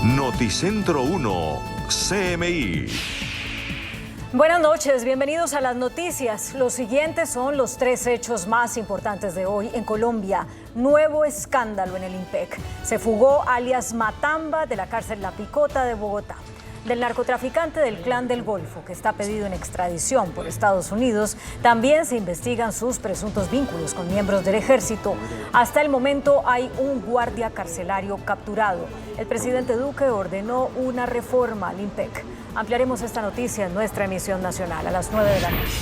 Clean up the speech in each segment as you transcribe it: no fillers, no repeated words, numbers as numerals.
Noticentro 1, CMI. Buenas noches, bienvenidos a las noticias. Los siguientes son los 3 hechos más importantes de hoy en Colombia. Nuevo escándalo en el IMPEC. Se fugó alias Matamba de la cárcel La Picota de Bogotá. Del narcotraficante del Clan del Golfo, que está pedido en extradición por Estados Unidos, también se investigan sus presuntos vínculos con miembros del ejército. Hasta el momento hay un guardia carcelario capturado. El presidente Duque ordenó una reforma al IMPEC. Ampliaremos esta noticia en nuestra emisión nacional a las 9 de la noche.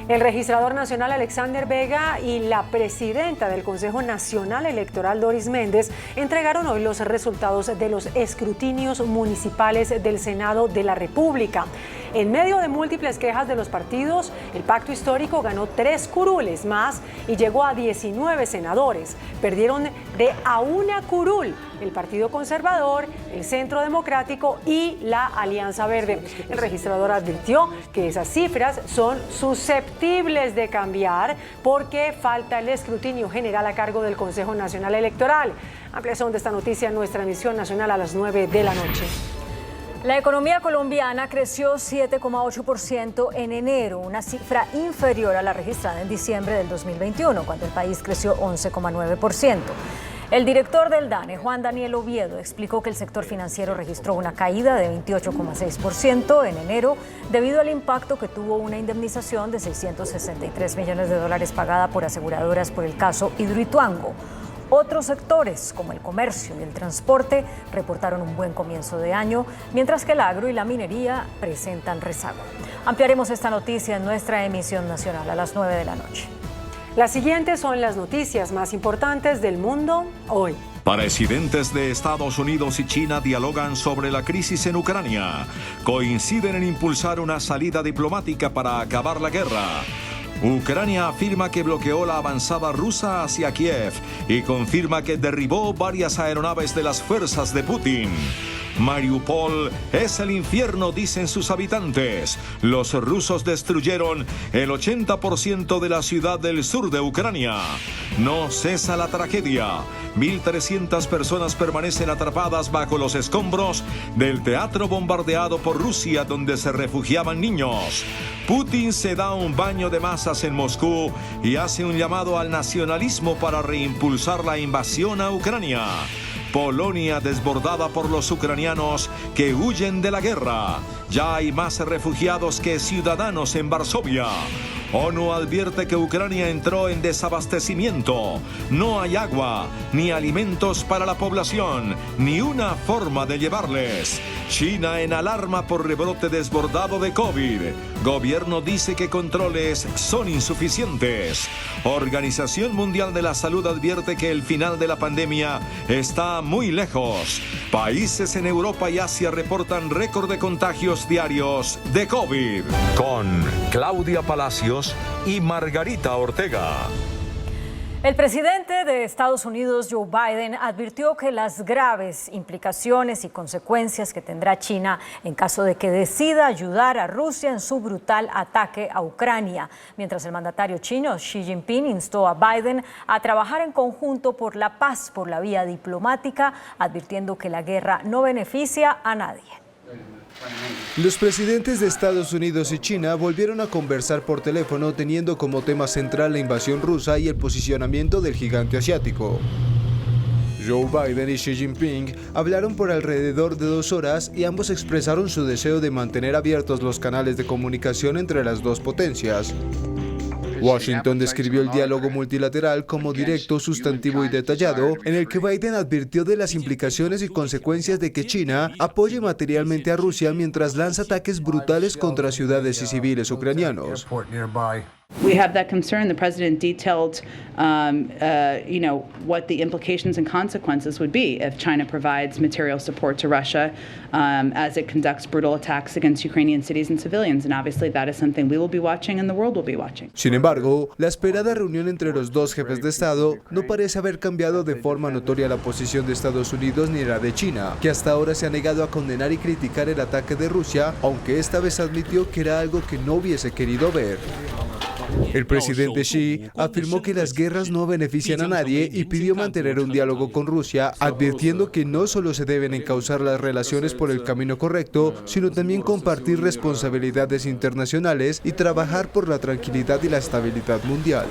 El registrador nacional Alexander Vega y la presidenta del Consejo Nacional Electoral Doris Méndez entregaron hoy los resultados de los escrutinios municipales del Senado de la República. En medio de múltiples quejas de los partidos, el pacto histórico ganó 3 curules más y llegó a 19 senadores. Perdieron de a una curul el Partido Conservador, el Centro Democrático y la Alianza Verde. El registrador advirtió que esas cifras son susceptibles de cambiar porque falta el escrutinio general a cargo del Consejo Nacional Electoral. Ampliación de esta noticia en nuestra emisión nacional a las 9 de la noche. La economía colombiana creció 7,8% en enero, una cifra inferior a la registrada en diciembre del 2021, cuando el país creció 11,9%. El director del DANE, Juan Daniel Oviedo, explicó que el sector financiero registró una caída de 28,6% en enero debido al impacto que tuvo una indemnización de $663 millones pagada por aseguradoras por el caso Hidroituango. Otros sectores, como el comercio y el transporte, reportaron un buen comienzo de año, mientras que el agro y la minería presentan rezago. Ampliaremos esta noticia en nuestra emisión nacional a las 9 de la noche. Las siguientes son las noticias más importantes del mundo hoy. Presidentes de Estados Unidos y China dialogan sobre la crisis en Ucrania. Coinciden en impulsar una salida diplomática para acabar la guerra. Ucrania afirma que bloqueó la avanzada rusa hacia Kiev y confirma que derribó varias aeronaves de las fuerzas de Putin. Mariupol es el infierno, dicen sus habitantes. Los rusos destruyeron el 80% de la ciudad del sur de Ucrania. No cesa la tragedia. 1.300 personas permanecen atrapadas bajo los escombros del teatro bombardeado por Rusia, donde se refugiaban niños. Putin se da un baño de masas en Moscú y hace un llamado al nacionalismo para reimpulsar la invasión a Ucrania. Polonia desbordada por los ucranianos que huyen de la guerra. Ya hay más refugiados que ciudadanos en Varsovia. ONU advierte que Ucrania entró en desabastecimiento. No hay agua, ni alimentos para la población, ni una forma de llevarles. China en alarma por rebrote desbordado de COVID. Gobierno dice que controles son insuficientes. Organización Mundial de la Salud advierte que el final de la pandemia está muy lejos. Países en Europa y Asia reportan récord de contagios diarios de COVID. Con Claudia Palacios y Margarita Ortega. El presidente de Estados Unidos, Joe Biden, advirtió que las graves implicaciones y consecuencias que tendrá China en caso de que decida ayudar a Rusia en su brutal ataque a Ucrania, mientras el mandatario chino Xi Jinping instó a Biden a trabajar en conjunto por la paz por la vía diplomática, advirtiendo que la guerra no beneficia a nadie. Los presidentes de Estados Unidos y China volvieron a conversar por teléfono teniendo como tema central la invasión rusa y el posicionamiento del gigante asiático. Joe Biden y Xi Jinping hablaron por alrededor de 2 horas y ambos expresaron su deseo de mantener abiertos los canales de comunicación entre las dos potencias. Washington describió el diálogo multilateral como directo, sustantivo y detallado, en el que Biden advirtió de las implicaciones y consecuencias de que China apoye materialmente a Rusia mientras lanza ataques brutales contra ciudades y civiles ucranianos. We have that concern. The president detailed, what the implications and consequences would be if China provides material support to Russia as it conducts brutal attacks against Ukrainian cities and civilians. And obviously that is something we will be watching and the world will be watching. Sin embargo, la esperada reunión entre los dos jefes de Estado no parece haber cambiado de forma notoria la posición de Estados Unidos ni la de China, que hasta ahora se ha negado a condenar y criticar el ataque de Rusia, aunque esta vez admitió que era algo que no hubiese querido ver. El presidente Xi afirmó que las guerras no benefician a nadie y pidió mantener un diálogo con Rusia, advirtiendo que no solo se deben encauzar las relaciones por el camino correcto, sino también compartir responsabilidades internacionales y trabajar por la tranquilidad y la estabilidad mundial.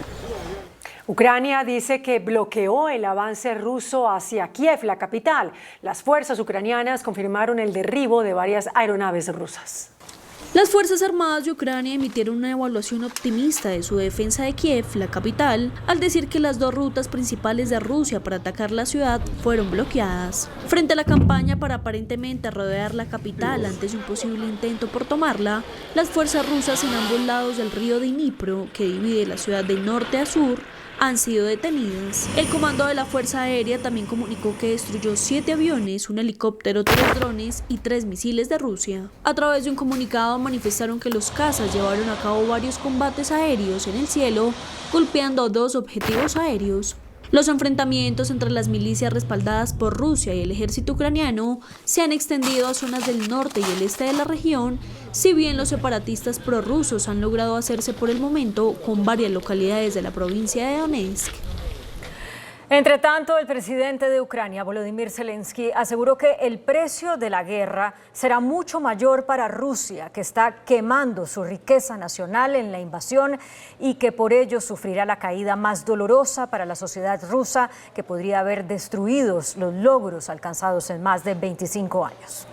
Ucrania dice que bloqueó el avance ruso hacia Kiev, la capital. Las fuerzas ucranianas confirmaron el derribo de varias aeronaves rusas. Las Fuerzas Armadas de Ucrania emitieron una evaluación optimista de su defensa de Kiev, la capital, al decir que las dos rutas principales de Rusia para atacar la ciudad fueron bloqueadas. Frente a la campaña para aparentemente rodear la capital antes de un posible intento por tomarla, las fuerzas rusas en ambos lados del río Dnipro, que divide la ciudad de norte a sur, han sido detenidas. El comando de la Fuerza Aérea también comunicó que destruyó 7 aviones, un helicóptero, 3 drones y 3 misiles de Rusia. A través de un comunicado manifestaron que los cazas llevaron a cabo varios combates aéreos en el cielo, golpeando 2 objetivos aéreos. Los enfrentamientos entre las milicias respaldadas por Rusia y el ejército ucraniano se han extendido a zonas del norte y el este de la región, si bien los separatistas prorrusos han logrado hacerse por el momento con varias localidades de la provincia de Donetsk. Entre tanto, el presidente de Ucrania, Volodymyr Zelensky, aseguró que el precio de la guerra será mucho mayor para Rusia, que está quemando su riqueza nacional en la invasión y que por ello sufrirá la caída más dolorosa para la sociedad rusa, que podría haber destruido los logros alcanzados en más de 25 años.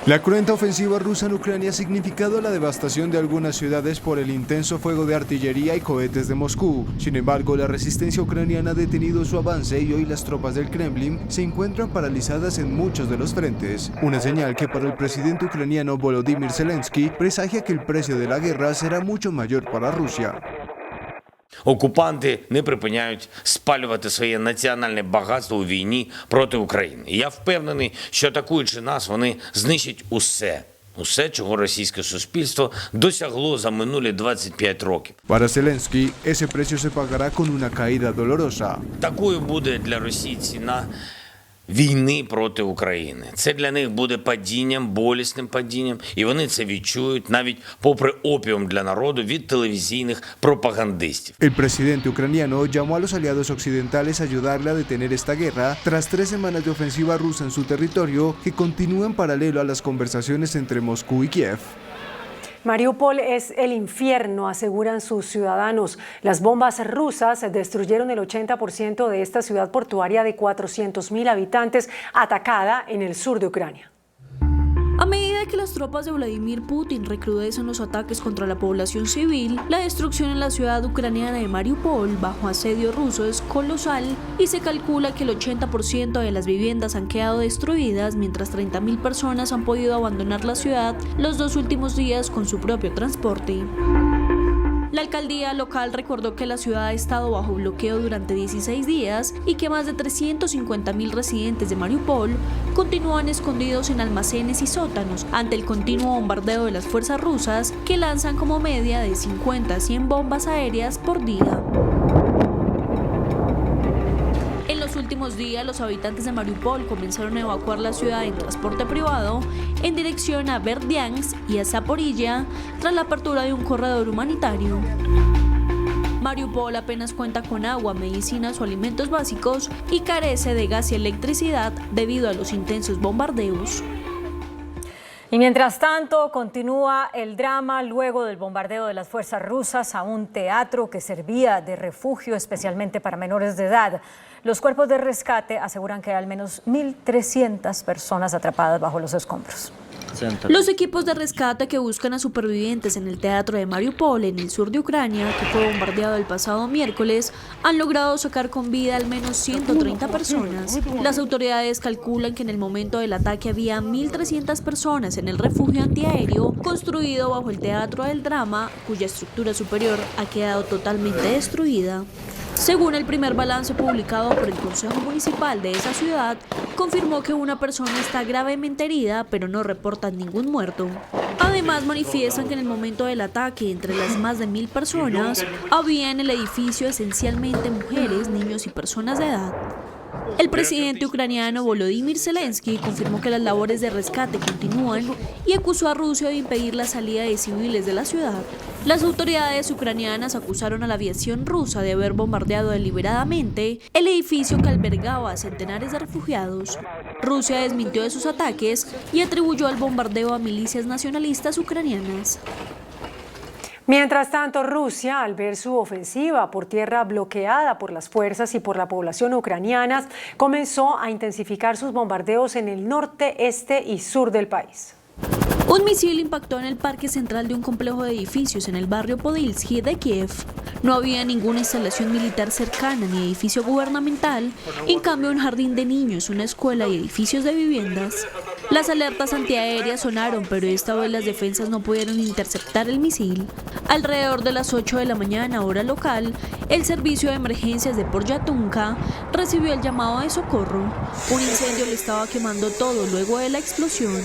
La cruenta ofensiva rusa en Ucrania ha significado la devastación de algunas ciudades por el intenso fuego de artillería y cohetes de Moscú. Sin embargo, la resistencia ucraniana ha detenido su avance y hoy las tropas del Kremlin se encuentran paralizadas en muchos de los frentes. Una señal que para el presidente ucraniano Volodymyr Zelensky presagia que el precio de la guerra será mucho mayor para Rusia. Окупанти не припиняють спалювати своє національне багатство у війні проти України. І я впевнений, що атакуючи нас, вони знищать усе, чого російське суспільство досягло за минулі 25 років. Para Zelensky, ese precio se pagará con una caída dolorosa. Такою буде для Росії ціна війни проти України. Це для них буде падінням, болісним падінням, і вони це відчують навіть попри опіум для народу від телевізійних пропагандистів. El presidente ucraniano llamó a los aliados occidentales a ayudarle a detener esta guerra tras 3 semanas de ofensiva rusa en su territorio que continúa en paralelo a las conversaciones entre Moscú y Kiev. Mariupol es el infierno, aseguran sus ciudadanos. Las bombas rusas destruyeron el 80% de esta ciudad portuaria de 400.000 habitantes, atacada en el sur de Ucrania. A medida que las tropas de Vladimir Putin recrudecen los ataques contra la población civil, la destrucción en la ciudad ucraniana de Mariupol, bajo asedio ruso, es colosal y se calcula que el 80% de las viviendas han quedado destruidas, mientras 30.000 personas han podido abandonar la ciudad los 2 últimos días con su propio transporte. La alcaldía local recordó que la ciudad ha estado bajo bloqueo durante 16 días y que más de 350.000 residentes de Mariupol continúan escondidos en almacenes y sótanos ante el continuo bombardeo de las fuerzas rusas, que lanzan como media de 50 a 100 bombas aéreas por día. En los últimos días, los habitantes de Mariupol comenzaron a evacuar la ciudad en transporte privado en dirección a Berdyansk y a Zaporilla tras la apertura de un corredor humanitario. Mariupol apenas cuenta con agua, medicinas o alimentos básicos y carece de gas y electricidad debido a los intensos bombardeos. Y mientras tanto, continúa el drama luego del bombardeo de las fuerzas rusas a un teatro que servía de refugio especialmente para menores de edad. Los cuerpos de rescate aseguran que hay al menos 1.300 personas atrapadas bajo los escombros. Los equipos de rescate que buscan a supervivientes en el teatro de Mariupol, en el sur de Ucrania, que fue bombardeado el pasado miércoles, han logrado sacar con vida al menos 130 personas. Las autoridades calculan que en el momento del ataque había 1.300 personas en el refugio antiaéreo construido bajo el Teatro del Drama, cuya estructura superior ha quedado totalmente destruida. Según el primer balance publicado por el Consejo Municipal de esa ciudad, confirmó que una persona está gravemente herida, pero no reportan ningún muerto. Además, manifiestan que en el momento del ataque, entre las más de 1.000 personas, había en el edificio esencialmente mujeres, niños y personas de edad. El presidente ucraniano Volodymyr Zelensky confirmó que las labores de rescate continúan y acusó a Rusia de impedir la salida de civiles de la ciudad. Las autoridades ucranianas acusaron a la aviación rusa de haber bombardeado deliberadamente el edificio que albergaba a centenares de refugiados. Rusia desmintió de sus ataques y atribuyó el bombardeo a milicias nacionalistas ucranianas. Mientras tanto, Rusia, al ver su ofensiva por tierra bloqueada por las fuerzas y por la población ucranianas, comenzó a intensificar sus bombardeos en el norte, este y sur del país. Un misil impactó en el parque central de un complejo de edificios en el barrio Podilsky de Kiev. No había ninguna instalación militar cercana ni edificio gubernamental, en cambio un jardín de niños, una escuela y edificios de viviendas. Las alertas antiaéreas sonaron, pero esta vez las defensas no pudieron interceptar el misil. Alrededor de las 8 de la mañana, hora local, el servicio de emergencias de Poryatunka recibió el llamado de socorro. Un incendio le estaba quemando todo luego de la explosión.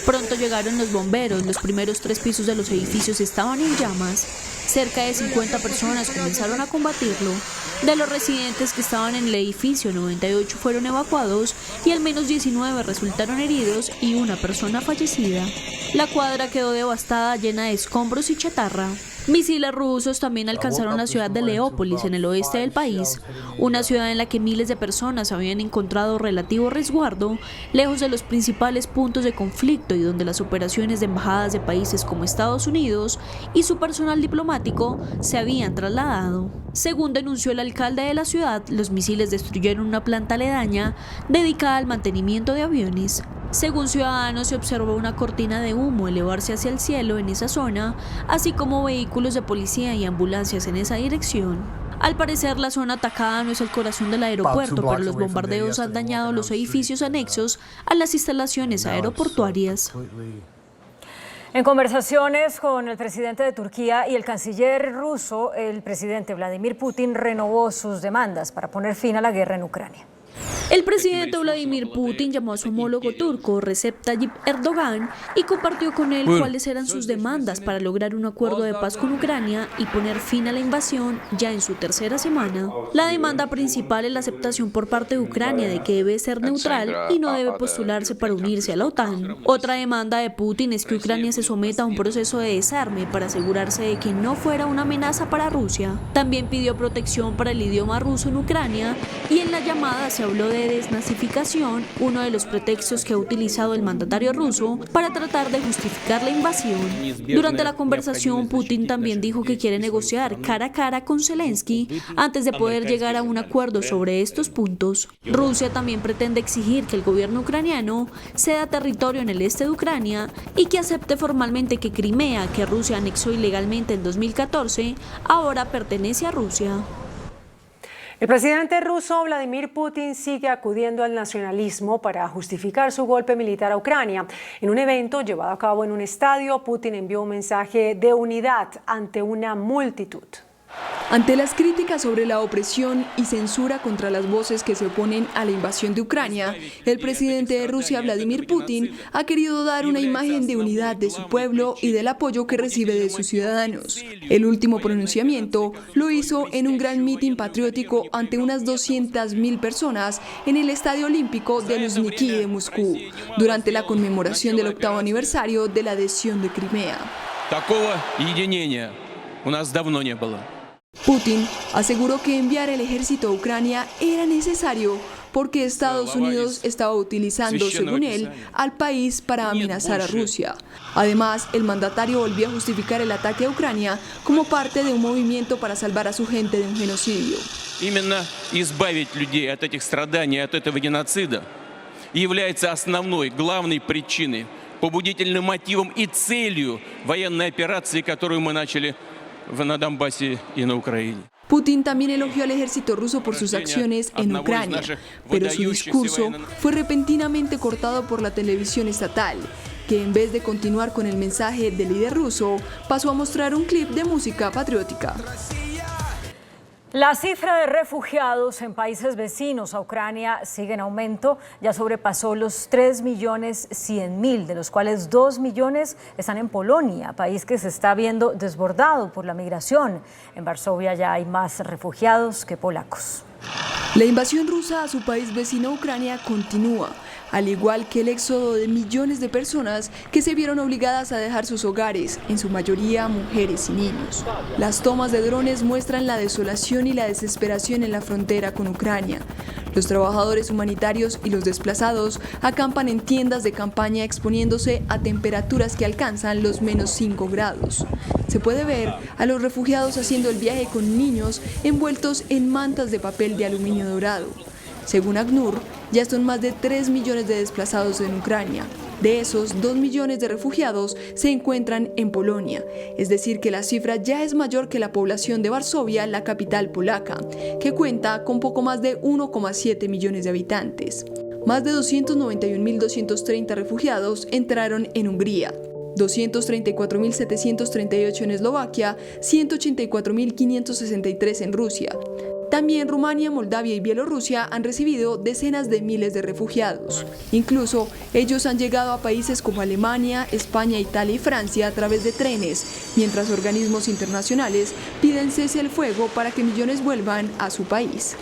Pronto llegaron los bomberos, los primeros 3 pisos de los edificios estaban en llamas. Cerca de 50 personas comenzaron a combatirlo. De los residentes que estaban en el edificio, 98 fueron evacuados y al menos 19 resultaron heridos y una persona fallecida. La cuadra quedó devastada, llena de escombros y chatarra. Misiles rusos también alcanzaron la ciudad de Leópolis, en el oeste del país, una ciudad en la que miles de personas habían encontrado relativo resguardo, lejos de los principales puntos de conflicto y donde las operaciones de embajadas de países como Estados Unidos y su personal diplomático se habían trasladado. Según denunció el alcalde de la ciudad, los misiles destruyeron una planta aledaña dedicada al mantenimiento de aviones. Según ciudadanos, se observó una cortina de humo elevarse hacia el cielo en esa zona, así como vehículos de policía y ambulancias en esa dirección. Al parecer, la zona atacada no es el corazón del aeropuerto, pero los bombardeos han dañado los edificios anexos a las instalaciones aeroportuarias. En conversaciones con el presidente de Turquía y el canciller ruso, el presidente Vladimir Putin renovó sus demandas para poner fin a la guerra en Ucrania. El presidente Vladimir Putin llamó a su homólogo turco, Recep Tayyip Erdogan, y compartió con él cuáles eran sus demandas para lograr un acuerdo de paz con Ucrania y poner fin a la invasión ya en su tercera semana. La demanda principal es la aceptación por parte de Ucrania de que debe ser neutral y no debe postularse para unirse a la OTAN. Otra demanda de Putin es que Ucrania se someta a un proceso de desarme para asegurarse de que no fuera una amenaza para Rusia. También pidió protección para el idioma ruso en Ucrania y en la llamada se habló de desnazificación, uno de los pretextos que ha utilizado el mandatario ruso para tratar de justificar la invasión. Durante la conversación, Putin también dijo que quiere negociar cara a cara con Zelensky antes de poder llegar a un acuerdo sobre estos puntos. Rusia también pretende exigir que el gobierno ucraniano ceda territorio en el este de Ucrania y que acepte formalmente que Crimea, que Rusia anexó ilegalmente en 2014, ahora pertenece a Rusia. El presidente ruso Vladimir Putin sigue acudiendo al nacionalismo para justificar su golpe militar a Ucrania. En un evento llevado a cabo en un estadio, Putin envió un mensaje de unidad ante una multitud. Ante las críticas sobre la opresión y censura contra las voces que se oponen a la invasión de Ucrania, el presidente de Rusia, Vladimir Putin, ha querido dar una imagen de unidad de su pueblo y del apoyo que recibe de sus ciudadanos. El último pronunciamiento lo hizo en un gran mitin patriótico ante unas 200.000 personas en el Estadio Olímpico de Luzhniki de Moscú, durante la conmemoración del 8º aniversario de la adhesión de Crimea. Такого единения у нас давно не было. Putin aseguró que enviar el ejército a Ucrania era necesario porque Estados Unidos estaba utilizando, según él, al país para amenazar a Rusia. Además, el mandatario volvió a justificar el ataque a Ucrania como parte de un movimiento para salvar a su gente de un genocidio. Именно избавить людей от этих страданий, от этого геноцида является основной, главной причиной, побудительным мотивом и целью военной операции, которую мы начали на Донбассе и на Украине. Putin también elogió al ejército ruso por sus acciones en Ucrania, pero su discurso fue repentinamente cortado por la televisión estatal, que en vez de continuar con el mensaje del líder ruso, pasó a mostrar un clip de música patriótica. La cifra de refugiados en países vecinos a Ucrania sigue en aumento. Ya sobrepasó los 3.100.000, de los cuales 2 millones están en Polonia, país que se está viendo desbordado por la migración. En Varsovia ya hay más refugiados que polacos. La invasión rusa a su país vecino Ucrania continúa. al igual que el éxodo de millones de personas que se vieron obligadas a dejar sus hogares, en su mayoría mujeres y niños. Las tomas de drones muestran la desolación y la desesperación en la frontera con Ucrania. Los trabajadores humanitarios y los desplazados acampan en tiendas de campaña exponiéndose a temperaturas que alcanzan los -5 grados. Se puede ver a los refugiados haciendo el viaje con niños envueltos en mantas de papel de aluminio dorado. Según ACNUR, ya son más de 3 millones de desplazados en Ucrania. De esos, 2 millones de refugiados se encuentran en Polonia, es decir que la cifra ya es mayor que la población de Varsovia, la capital polaca, que cuenta con poco más de 1,7 millones de habitantes. Más de 291.230 refugiados entraron en Hungría, 234.738 en Eslovaquia, 184.563 en Rusia. También Rumania, Moldavia y Bielorrusia han recibido decenas de miles de refugiados. Incluso ellos han llegado a países como Alemania, España, Italia y Francia a través de trenes, mientras organismos internacionales piden cese al fuego para que millones vuelvan a su país.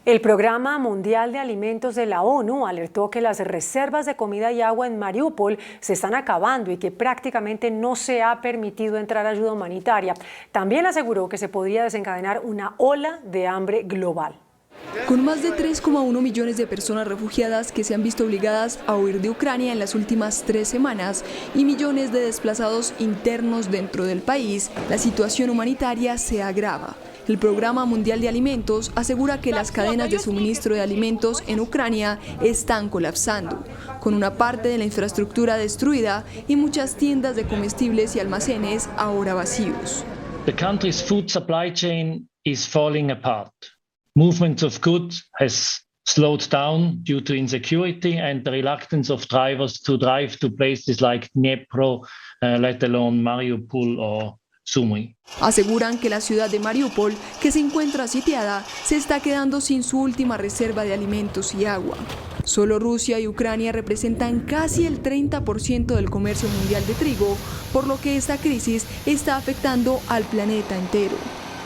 El Programa Mundial de Alimentos de la ONU alertó que las reservas de comida y agua en Mariupol se están acabando y que prácticamente no se ha permitido entrar ayuda humanitaria. También aseguró que se podría desencadenar una ola de hambre global. Con más de 3,1 millones de personas refugiadas que se han visto obligadas a huir de Ucrania en las últimas 3 semanas y millones de desplazados internos dentro del país, la situación humanitaria se agrava. El Programa Mundial de Alimentos asegura que las cadenas de suministro de alimentos en Ucrania están colapsando, con una parte de la infraestructura destruida y muchas tiendas de comestibles y almacenes ahora vacíos. The country's food supply chain is falling apart. Movement of goods has slowed down due to insecurity and the reluctance of drivers to drive to places like Dnipro, let alone Mariupol or Sumy. Aseguran que la ciudad de Mariupol, que se encuentra sitiada, se está quedando sin su última reserva de alimentos y agua. Solo Rusia y Ucrania representan casi el 30% del comercio mundial de trigo, por lo que esta crisis está afectando al planeta entero.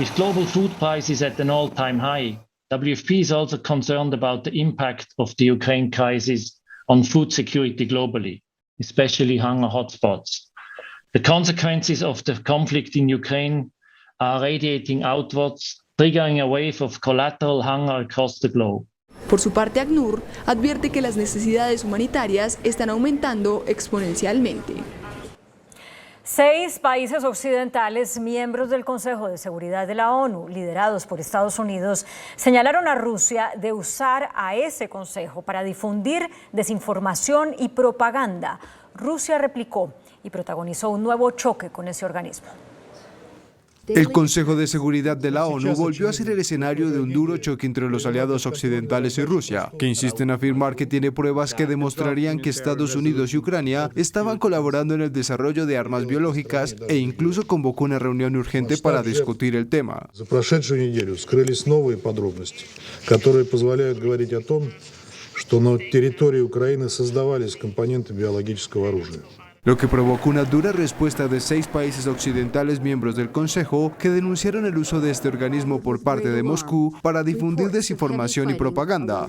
With global food prices at an all-time high, WFP is also concerned about the impact of the Ukraine crisis on food security globally, especially hunger hotspots. The consequences of the conflict in Ukraine are radiating outwards, triggering a wave of collateral hunger across the globe. Por su parte, ACNUR advierte que las necesidades humanitarias están aumentando exponencialmente. 6 países occidentales, miembros del Consejo de Seguridad de la ONU, liderados por Estados Unidos, señalaron a Rusia de usar a ese consejo para difundir desinformación y propaganda. Rusia replicó y protagonizó un nuevo choque con ese organismo. El Consejo de Seguridad de la ONU volvió a ser el escenario de un duro choque entre los aliados occidentales y Rusia, que insisten en afirmar que tiene pruebas que demostrarían que Estados Unidos y Ucrania estaban colaborando en el desarrollo de armas biológicas e incluso convocó una reunión urgente para discutir el tema. За прошедшую неделю скрылись новые подробности, которые позволяют говорить о том, что на территории Украины создавались компоненты биологического оружия. Lo que provocó una dura respuesta de 6 países occidentales miembros del Consejo que denunciaron el uso de este organismo por parte de Moscú para difundir desinformación y propaganda.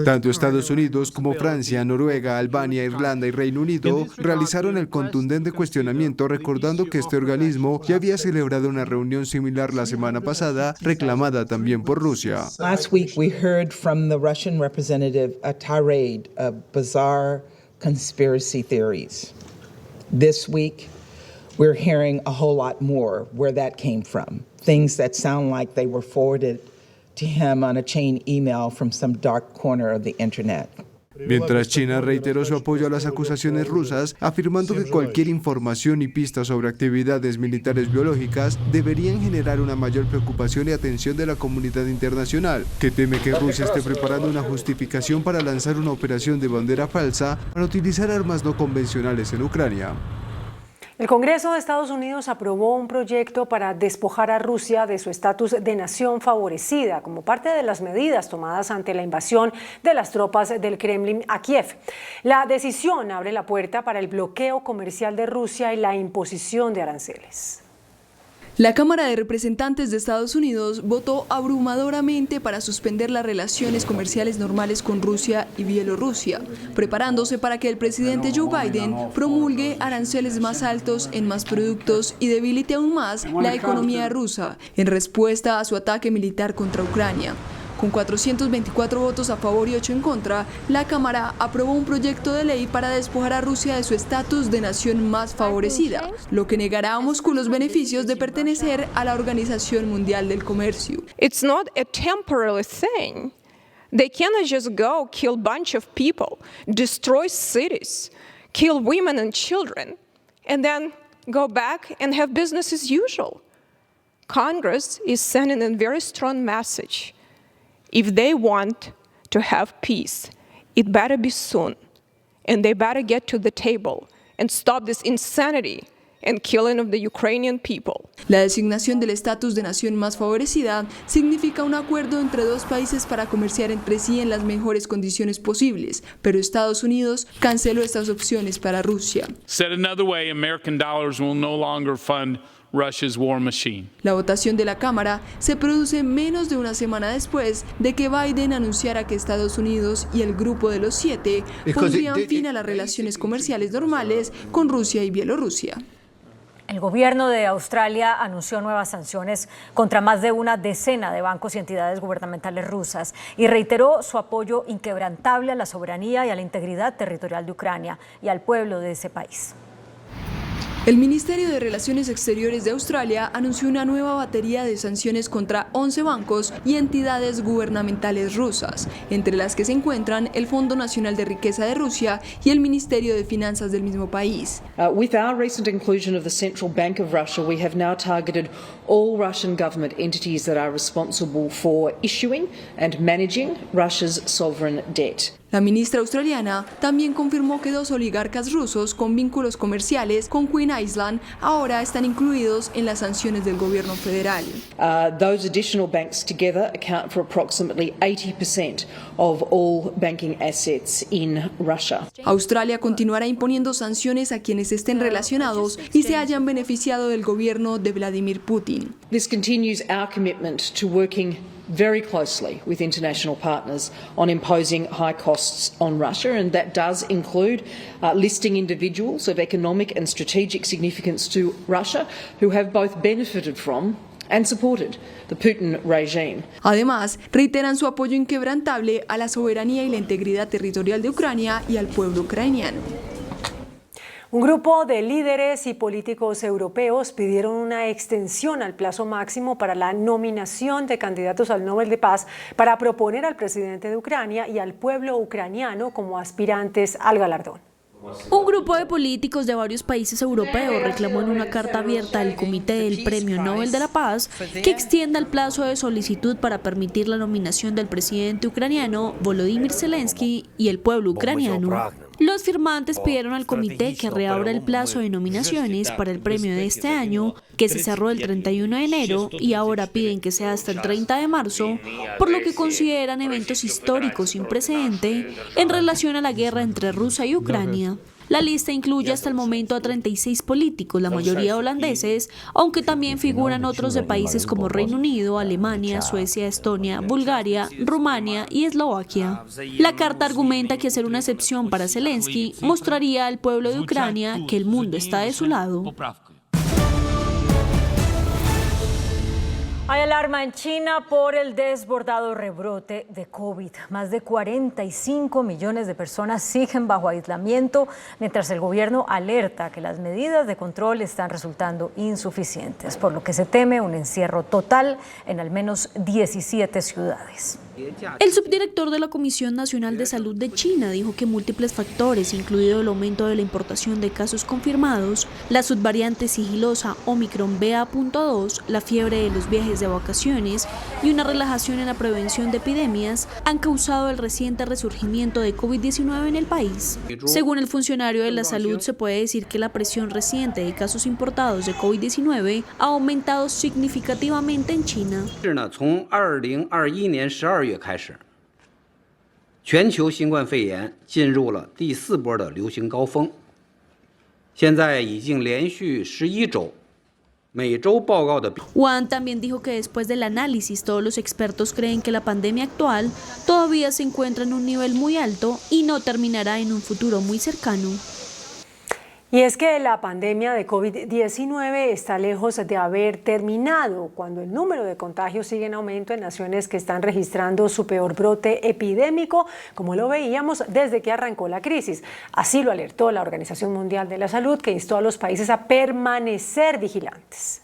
Tanto Estados Unidos como Francia, Noruega, Albania, Irlanda y Reino Unido realizaron el contundente cuestionamiento recordando que este organismo ya había celebrado una reunión similar la semana pasada, reclamada también por Rusia. Last week we heard from the Russian representative a tirade of bizarre conspiracy theories. This week, we're hearing a whole lot more where that came from. Things that sound like they were forwarded to him on a chain email from some dark corner of the internet. Mientras China reiteró su apoyo a las acusaciones rusas, afirmando que cualquier información y pista sobre actividades militares biológicas deberían generar una mayor preocupación y atención de la comunidad internacional, que teme que Rusia esté preparando una justificación para lanzar una operación de bandera falsa para utilizar armas no convencionales en Ucrania. El Congreso de Estados Unidos aprobó un proyecto para despojar a Rusia de su estatus de nación favorecida como parte de las medidas tomadas ante la invasión de las tropas del Kremlin a Kiev. La decisión abre la puerta para el bloqueo comercial de Rusia y la imposición de aranceles. La Cámara de Representantes de Estados Unidos votó abrumadoramente para suspender las relaciones comerciales normales con Rusia y Bielorrusia, preparándose para que el presidente Joe Biden promulgue aranceles más altos en más productos y debilite aún más la economía rusa en respuesta a su ataque militar contra Ucrania. Con 424 votos a favor y 8 en contra, la Cámara aprobó un proyecto de ley para despojar a Rusia de su estatus de nación más favorecida, lo que negará a Moscú los beneficios de pertenecer a la Organización Mundial del Comercio. It's not a temporary thing. They cannot just go kill a bunch of people, destroy cities, kill women and children, and then go back and have business as usual. Congress is sending a very strong message. If they want to have peace, it better be soon, and they better get to the table and stop this insanity and killing of the Ukrainian people. La designación del estatus de nación más favorecida significa un acuerdo entre dos países para comerciar entre sí en las mejores condiciones posibles, pero Estados Unidos canceló estas opciones para Rusia. Said another way, American dollars will no longer fund Russia's war machine. La votación de la Cámara se produce menos de una semana después de que Biden anunciara que Estados Unidos y el Grupo de los 7 pondrían fin a las relaciones comerciales normales con Rusia y Bielorrusia. El gobierno de Australia anunció nuevas sanciones contra más de una decena de bancos y entidades gubernamentales rusas y reiteró su apoyo inquebrantable a la soberanía y a la integridad territorial de Ucrania y al pueblo de ese país. El Ministerio de Relaciones Exteriores de Australia anunció una nueva batería de sanciones contra 11 bancos y entidades gubernamentales rusas, entre las que se encuentran el Fondo Nacional de Riqueza de Rusia y el Ministerio de Finanzas del mismo país. With our recent inclusion of the Central Bank of Russia, we have now targeted all Russian government entities that are responsible for issuing and managing Russia's sovereign debt. La ministra australiana también confirmó que 2 oligarcas rusos con vínculos comerciales con Queen Island ahora están incluidos en las sanciones del gobierno federal. Those additional banks together account for approximately 80% of all banking assets in Russia. Australia continuará imponiendo sanciones a quienes estén relacionados y se hayan beneficiado del gobierno de Vladimir Putin. This continues our commitment to working very closely with international partners on imposing high costs on Russia, and that does include listing individuals of economic and strategic significance to Russia who have both benefited from and supported the Putin regime. Además, reiteran su apoyo inquebrantable a la soberanía y la integridad territorial de Ucrania y al pueblo ucraniano. Un grupo de líderes y políticos europeos pidieron una extensión al plazo máximo para la nominación de candidatos al Nobel de Paz para proponer al presidente de Ucrania y al pueblo ucraniano como aspirantes al galardón. Un grupo de políticos de varios países europeos reclamó en una carta abierta al Comité del Premio Nobel de la Paz que extienda el plazo de solicitud para permitir la nominación del presidente ucraniano Volodymyr Zelensky y el pueblo ucraniano. Los firmantes pidieron al comité que reabra el plazo de nominaciones para el premio de este año, que se cerró el 31 de enero y ahora piden que sea hasta el 30 de marzo, por lo que consideran eventos históricos sin precedente en relación a la guerra entre Rusia y Ucrania. La lista incluye hasta el momento a 36 políticos, la mayoría holandeses, aunque también figuran otros de países como Reino Unido, Alemania, Suecia, Estonia, Bulgaria, Rumania y Eslovaquia. La carta argumenta que hacer una excepción para Zelensky mostraría al pueblo de Ucrania que el mundo está de su lado. Hay alarma en China por el desbordado rebrote de COVID. Más de 45 millones de personas siguen bajo aislamiento, mientras el gobierno alerta que las medidas de control están resultando insuficientes, por lo que se teme un encierro total en al menos 17 ciudades. El subdirector de la Comisión Nacional de Salud de China dijo que múltiples factores, incluido el aumento de la importación de casos confirmados, la subvariante sigilosa Omicron BA.2, la fiebre de los viajes de vacaciones y una relajación en la prevención de epidemias, han causado el reciente resurgimiento de COVID-19 en el país. Según el funcionario de la salud, se puede decir que la presión reciente de casos importados de COVID-19 ha aumentado significativamente en China. 开始，全球新冠肺炎进入了第4波的流行高峰，现在已经连续11周 Wang también dijo que después del análisis todos los expertos creen que la pandemia actual todavía se encuentra en un nivel muy alto y no terminará en un futuro muy cercano. Y es que la pandemia de COVID-19 está lejos de haber terminado, cuando el número de contagios sigue en aumento en naciones que están registrando su peor brote epidémico, como lo veíamos desde que arrancó la crisis. Así lo alertó la Organización Mundial de la Salud, que instó a los países a permanecer vigilantes.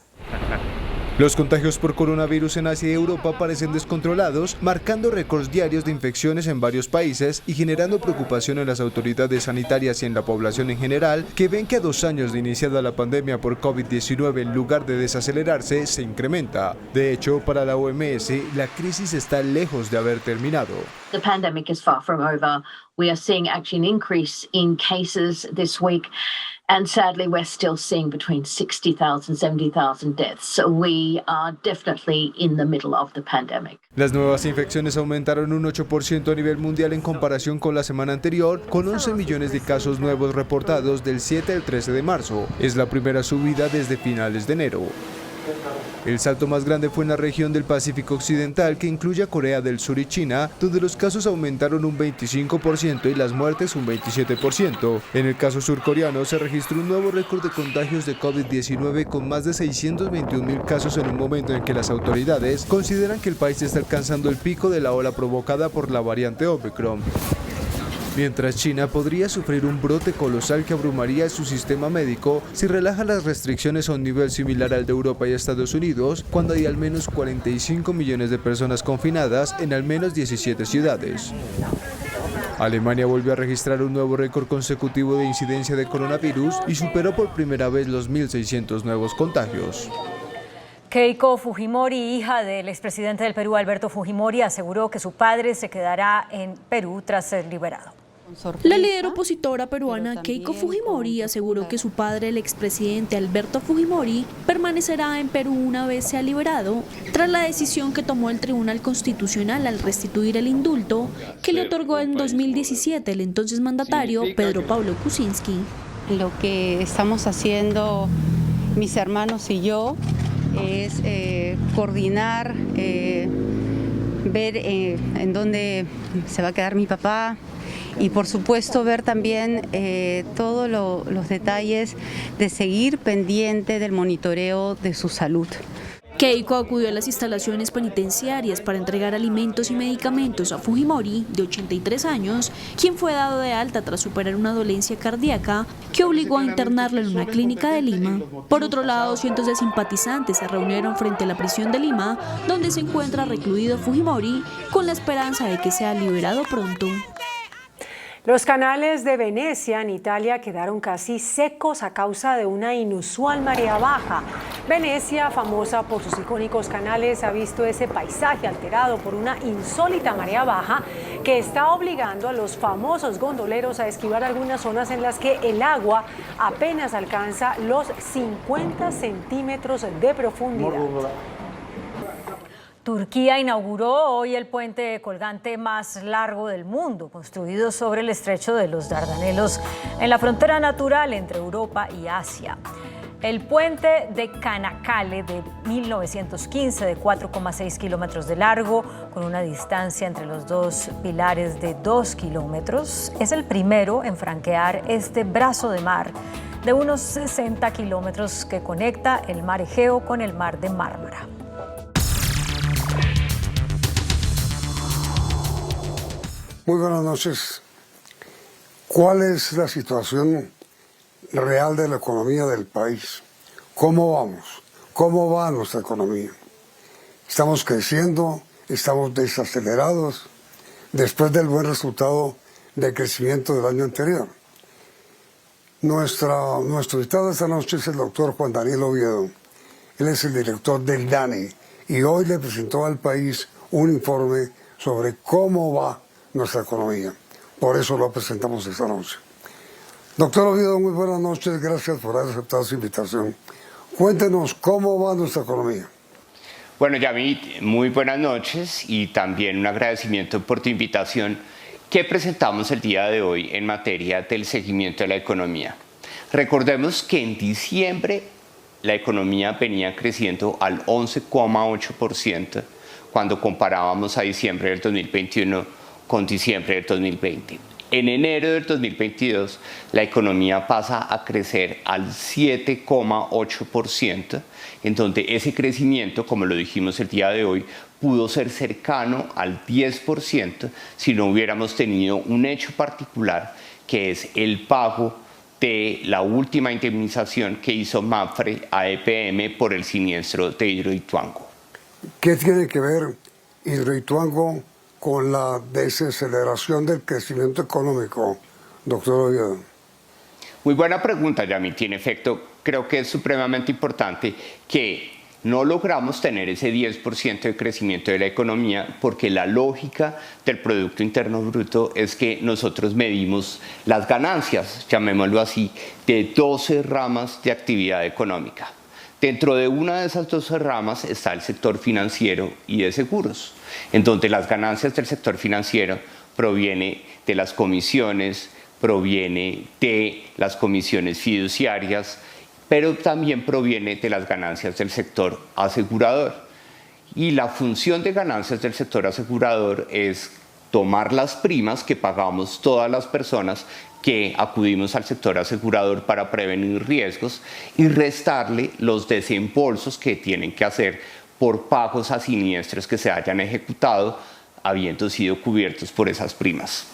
Los contagios por coronavirus en Asia y Europa parecen descontrolados, marcando récords diarios de infecciones en varios países y generando preocupación en las autoridades sanitarias y en la población en general, que ven que a 2 años de iniciada la pandemia por COVID-19, en lugar de desacelerarse, se incrementa. De hecho, para la OMS, la crisis está lejos de haber terminado. The pandemic is far from over. We are seeing actually an increase in cases this week. And sadly, we're still seeing between 60,000 and 70,000 deaths. So we are definitely in the middle of the pandemic. Las nuevas infecciones aumentaron un 8% a nivel mundial en comparación con la semana anterior, con 11 millones de casos nuevos reportados del 7 al 13 de marzo. Es la primera subida desde finales de enero. El salto más grande fue en la región del Pacífico Occidental, que incluye a Corea del Sur y China, donde los casos aumentaron un 25% y las muertes un 27%. En el caso surcoreano se registró un nuevo récord de contagios de COVID-19 con más de 621.000 casos en un momento en que las autoridades consideran que el país está alcanzando el pico de la ola provocada por la variante Omicron. Mientras China podría sufrir un brote colosal que abrumaría su sistema médico si relaja las restricciones a un nivel similar al de Europa y Estados Unidos, cuando hay al menos 45 millones de personas confinadas en al menos 17 ciudades. Alemania volvió a registrar un nuevo récord consecutivo de incidencia de coronavirus y superó por primera vez los 1.600 nuevos contagios. Keiko Fujimori, hija del expresidente del Perú, Alberto Fujimori, aseguró que su padre se quedará en Perú tras ser liberado. La líder opositora peruana Keiko Fujimori aseguró que su padre, el expresidente Alberto Fujimori, permanecerá en Perú una vez sea liberado, tras la decisión que tomó el Tribunal Constitucional al restituir el indulto que le otorgó en 2017 el entonces mandatario Pedro Pablo Kuczynski. Lo que estamos haciendo mis hermanos y yo es coordinar, ver en dónde se va a quedar mi papá y por supuesto ver también todos los detalles de seguir pendiente del monitoreo de su salud. Keiko acudió a las instalaciones penitenciarias para entregar alimentos y medicamentos a Fujimori, de 83 años, quien fue dado de alta tras superar una dolencia cardíaca que obligó a internarlo en una clínica de Lima. Por otro lado, cientos de simpatizantes se reunieron frente a la prisión de Lima, donde se encuentra recluido Fujimori, con la esperanza de que sea liberado pronto. Los canales de Venecia, en Italia, quedaron casi secos a causa de una inusual marea baja. Venecia, famosa por sus icónicos canales, ha visto ese paisaje alterado por una insólita marea baja que está obligando a los famosos gondoleros a esquivar algunas zonas en las que el agua apenas alcanza los 50 centímetros de profundidad. Turquía inauguró hoy el puente colgante más largo del mundo, construido sobre el estrecho de los Dardanelos, en la frontera natural entre Europa y Asia. El puente de Çanakkale de 1915, de 4,6 kilómetros de largo, con una distancia entre los dos pilares de 2 kilómetros, es el primero en franquear este brazo de mar de unos 60 kilómetros que conecta el mar Egeo con el mar de Mármara. Muy buenas noches. ¿Cuál es la situación real de la economía del país? ¿Cómo vamos? ¿Cómo va nuestra economía? ¿Estamos creciendo? ¿Estamos desacelerados? Después del buen resultado de crecimiento del año anterior. Nuestro invitado esta noche es el doctor Juan Daniel Oviedo. Él es el director del DANE y hoy le presentó al país un informe sobre cómo va nuestra economía. Por eso lo presentamos esta noche. Doctor Oviedo, muy buenas noches. Gracias por haber aceptado su invitación. Cuéntenos cómo va nuestra economía. Bueno, Yamit, muy buenas noches y también un agradecimiento por tu invitación que presentamos el día de hoy en materia del seguimiento de la economía. Recordemos que en diciembre la economía venía creciendo al 11,8% cuando comparábamos a diciembre del 2021 con diciembre del 2020. En enero del 2022, la economía pasa a crecer al 7,8%, en donde ese crecimiento, como lo dijimos el día de hoy, pudo ser cercano al 10% si no hubiéramos tenido un hecho particular, que es el pago de la última indemnización que hizo Mapfre a EPM por el siniestro de Hidroituango. ¿Qué tiene que ver Hidroituango con la desaceleración del crecimiento económico, doctor Oviedo? Muy buena pregunta, Yamit. En efecto, creo que es supremamente importante que no logramos tener ese 10% de crecimiento de la economía porque la lógica del Producto Interno Bruto es que nosotros medimos las ganancias, llamémoslo así, de 12 ramas de actividad económica. Dentro de una de esas 12 ramas está el sector financiero y de seguros, en donde las ganancias del sector financiero provienen de las comisiones, proviene de las comisiones fiduciarias, pero también proviene de las ganancias del sector asegurador. Y la función de ganancias del sector asegurador es tomar las primas que pagamos todas las personas que acudimos al sector asegurador para prevenir riesgos y restarle los desembolsos que tienen que hacer por pagos a siniestros que se hayan ejecutado habiendo sido cubiertos por esas primas.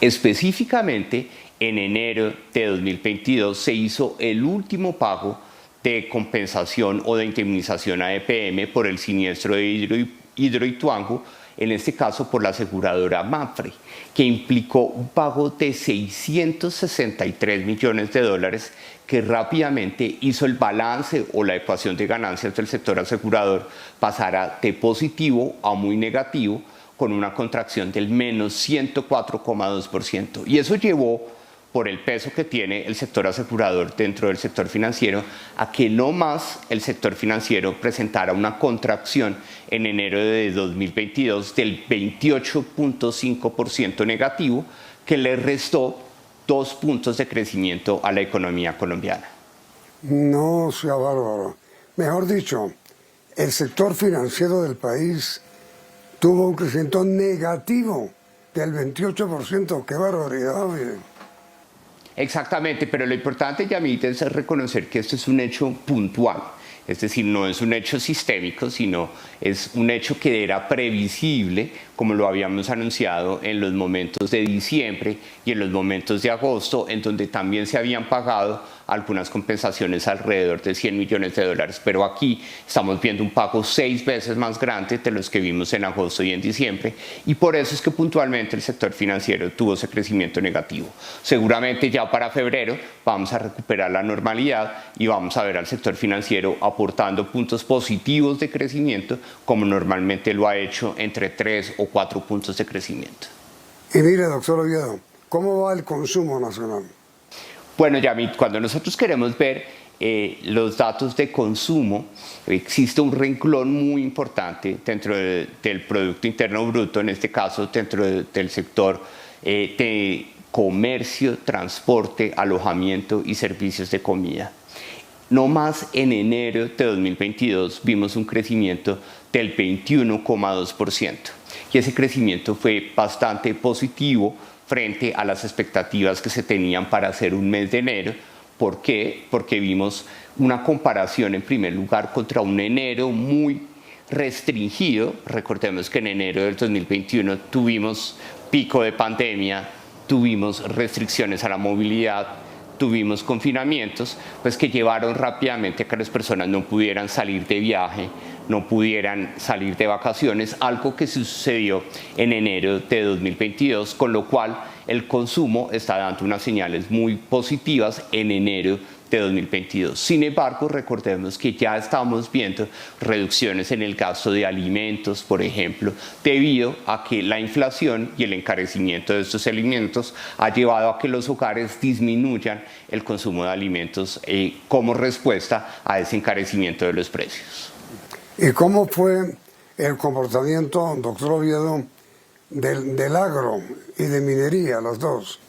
Específicamente, en enero de 2022 se hizo el último pago de compensación o de indemnización a EPM por el siniestro de Hidroituango, en este caso por la aseguradora Mapfre, que implicó un pago de $663 millones que rápidamente hizo el balance o la ecuación de ganancias del sector asegurador pasara de positivo a muy negativo, con una contracción del menos 104,2%. Y eso llevó, por el peso que tiene el sector asegurador dentro del sector financiero, a que no más el sector financiero presentara una contracción en enero de 2022 del 28,5% negativo, que le restó 2 puntos de crecimiento a la economía colombiana. No sea bárbaro. Mejor dicho, el sector financiero del país tuvo un crecimiento negativo del 28%. ¡Qué barbaridad! Miren. Exactamente, pero lo importante, Yamit, es reconocer que esto es un hecho puntual. Es decir, no es un hecho sistémico, sino es un hecho que era previsible, como lo habíamos anunciado en los momentos de diciembre y en los momentos de agosto, en donde también se habían pagado algunas compensaciones alrededor de $100 millones. Pero aquí estamos viendo un pago 6 veces más grande de los que vimos en agosto y en diciembre, y por eso es que puntualmente el sector financiero tuvo ese crecimiento negativo. Seguramente ya para febrero vamos a recuperar la normalidad y vamos a ver al sector financiero aportando puntos positivos de crecimiento, como normalmente lo ha hecho, entre 3 o 4 puntos de crecimiento. Y mire, doctor Oviedo, ¿cómo va el consumo nacional? Bueno, Yamit, cuando nosotros queremos ver los datos de consumo, existe un renglón muy importante dentro del Producto Interno Bruto, en este caso dentro del sector de comercio, transporte, alojamiento y servicios de comida. No más en enero de 2022 vimos un crecimiento del 21,2%, y ese crecimiento fue bastante positivo frente a las expectativas que se tenían para hacer un mes de enero. ¿Por qué? Porque vimos una comparación en primer lugar contra un enero muy restringido. Recordemos que en enero del 2021 tuvimos pico de pandemia, tuvimos restricciones a la movilidad, tuvimos confinamientos, pues que llevaron rápidamente a que las personas no pudieran salir de viaje, no pudieran salir de vacaciones, algo que sucedió en enero de 2022, con lo cual el consumo está dando unas señales muy positivas en enero de 2022. Sin embargo, recordemos que ya estamos viendo reducciones en el gasto de alimentos, por ejemplo, debido a que la inflación y el encarecimiento de estos alimentos ha llevado a que los hogares disminuyan el consumo de alimentos como respuesta a ese encarecimiento de los precios. ¿Y cómo fue el comportamiento, doctor Oviedo, del agro y de minería, los dos?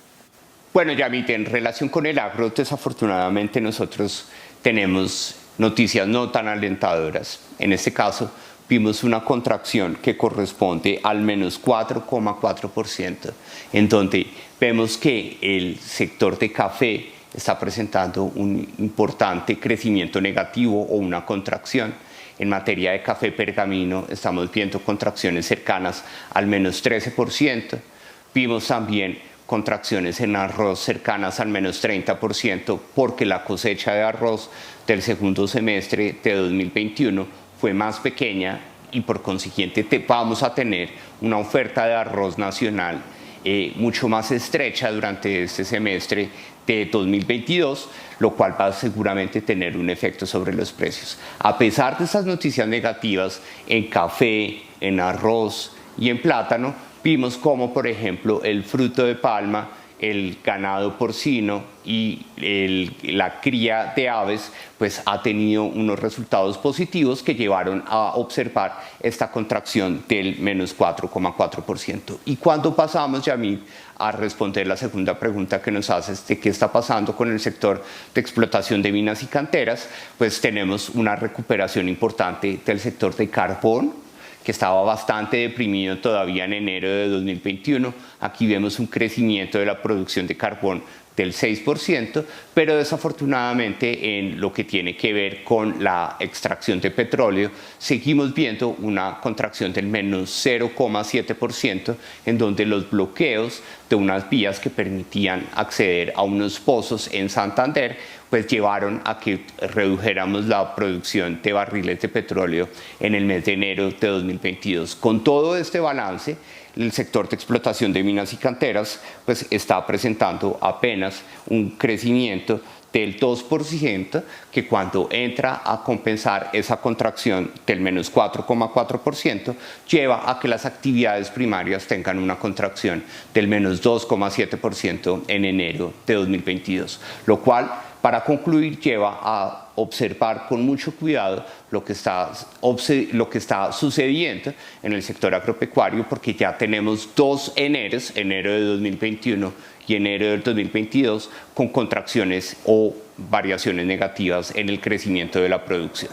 Bueno, Yamit, en relación con el agro, desafortunadamente nosotros tenemos noticias no tan alentadoras. En este caso, vimos una contracción que corresponde al menos 4,4%, en donde vemos que el sector de café está presentando un importante crecimiento negativo o una contracción. En materia de café pergamino estamos viendo contracciones cercanas al menos 13%. Vimos también contracciones en arroz cercanas al menos 30% porque la cosecha de arroz del segundo semestre de 2021 fue más pequeña y por consiguiente vamos a tener una oferta de arroz nacional mucho más estrecha durante este semestre de 2022, lo cual va a seguramente tener un efecto sobre los precios. A pesar de estas noticias negativas en café, en arroz y en plátano, vimos como, por ejemplo, el fruto de palma, el ganado porcino y la cría de aves pues ha tenido unos resultados positivos que llevaron a observar esta contracción del menos 4,4%. Y cuando pasamos, Yamil, a responder la segunda pregunta que nos haces de qué está pasando con el sector de explotación de minas y canteras, pues tenemos una recuperación importante del sector de carbón, que estaba bastante deprimido todavía en enero de 2021. Aquí vemos un crecimiento de la producción de carbón del 6%, pero desafortunadamente en lo que tiene que ver con la extracción de petróleo, seguimos viendo una contracción del menos 0,7%, en donde los bloqueos de unas vías que permitían acceder a unos pozos en Santander, pues llevaron a que redujéramos la producción de barriles de petróleo en el mes de enero de 2022. Con todo este balance, el sector de explotación de minas y canteras pues está presentando apenas un crecimiento del 2%, que cuando entra a compensar esa contracción del menos 4,4%, lleva a que las actividades primarias tengan una contracción del menos 2,7% en enero de 2022, lo cual, para concluir, lleva a observar con mucho cuidado lo que está sucediendo en el sector agropecuario, porque ya tenemos dos eneros, enero de 2021 y enero del 2022, con contracciones o variaciones negativas en el crecimiento de la producción.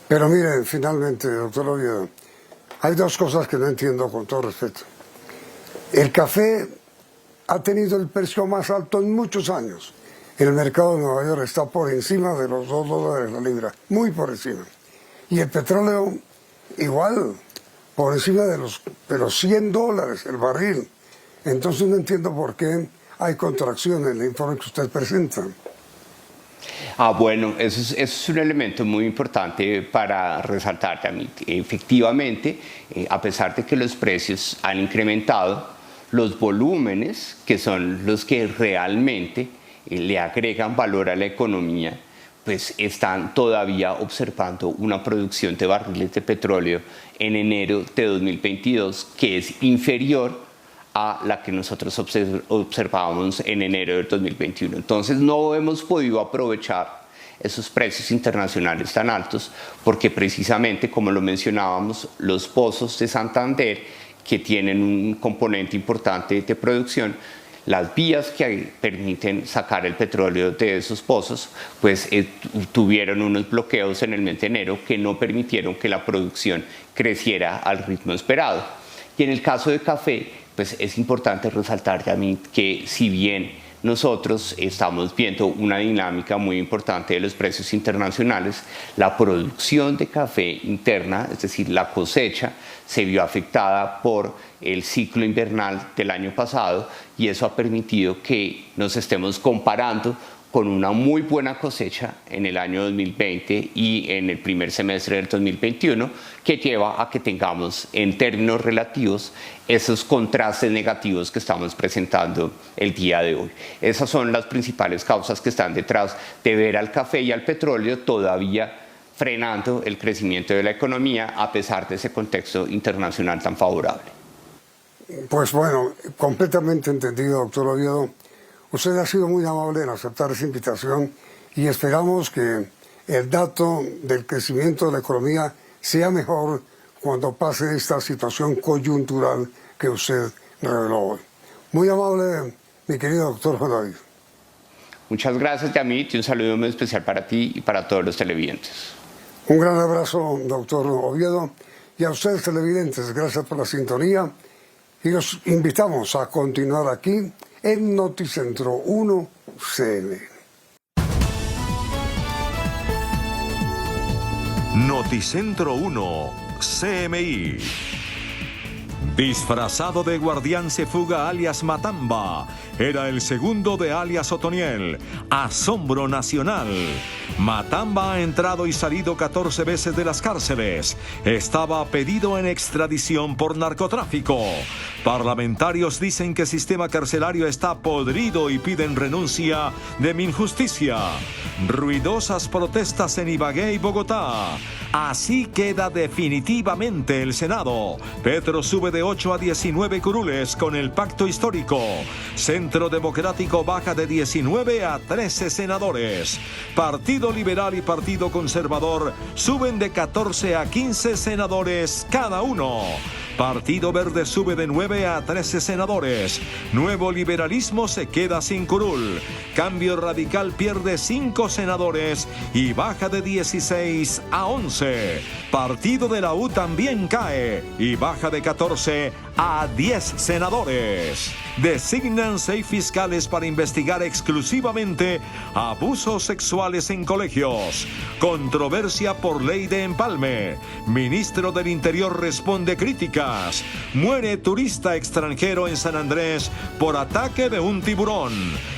Pero mire, finalmente, doctor Oviedo, hay dos cosas que no entiendo con todo respeto. El café ha tenido el precio más alto en muchos años. El mercado de Nueva York está por encima de los $2 la libra, muy por encima. Y el petróleo igual, por encima de los $100 el barril. Entonces no entiendo por qué hay contracción en el informe que usted presenta. Bueno, eso es un elemento muy importante para resaltar también. Efectivamente, a pesar de que los precios han incrementado, los volúmenes, que son los que realmente le agregan valor a la economía, pues están todavía observando una producción de barriles de petróleo en enero de 2022 que es inferior a la que nosotros observábamos en enero del 2021. Entonces no hemos podido aprovechar esos precios internacionales tan altos porque precisamente, como lo mencionábamos, los pozos de Santander, que tienen un componente importante de producción, las vías que permiten sacar el petróleo de esos pozos, pues tuvieron unos bloqueos en el mes de enero que no permitieron que la producción creciera al ritmo esperado. Y en el caso de café, pues es importante resaltar también que si bien nosotros estamos viendo una dinámica muy importante de los precios internacionales, la producción de café interna, es decir, la cosecha, se vio afectada por el ciclo invernal del año pasado y eso ha permitido que nos estemos comparando con una muy buena cosecha en el año 2020 y en el primer semestre del 2021, que lleva a que tengamos en términos relativos esos contrastes negativos que estamos presentando el día de hoy. Esas son las principales causas que están detrás de ver al café y al petróleo todavía frenando el crecimiento de la economía a pesar de ese contexto internacional tan favorable. Pues bueno, completamente entendido, doctor Oviedo. Usted ha sido muy amable en aceptar esa invitación y esperamos que el dato del crecimiento de la economía sea mejor cuando pase esta situación coyuntural que usted reveló hoy. Muy amable, mi querido doctor Juan David. Muchas gracias, Yamit, y un saludo muy especial para ti y para todos los televidentes. Un gran abrazo, doctor Oviedo, y a ustedes televidentes, gracias por la sintonía y los invitamos a continuar aquí en Noticentro 1 CNN. Noticentro 1 CMI. Disfrazado de guardián se fuga alias Matamba. Era el segundo de alias Otoniel. Asombro nacional. Matamba ha entrado y salido 14 veces de las cárceles. Estaba pedido en extradición por narcotráfico. Parlamentarios dicen que el sistema carcelario está podrido y piden renuncia de Minjusticia. Ruidosas protestas en Ibagué y Bogotá. Así queda definitivamente el Senado. Petro sube de 8 a 19 curules con el pacto histórico. Centro Democrático baja de 19 a 13 senadores. Partido Liberal y Partido Conservador suben de 14 a 15 senadores cada uno. Partido Verde sube de 9 a 13 senadores. Nuevo Liberalismo se queda sin curul. Cambio Radical pierde 5 senadores y baja de 16 a 11. Partido de la U también cae y baja de 14 a 10 senadores. Designan 6 fiscales para investigar exclusivamente abusos sexuales en colegios. Controversia por ley de empalme. Ministro del Interior responde críticas. Muere turista extranjero en San Andrés por ataque de un tiburón.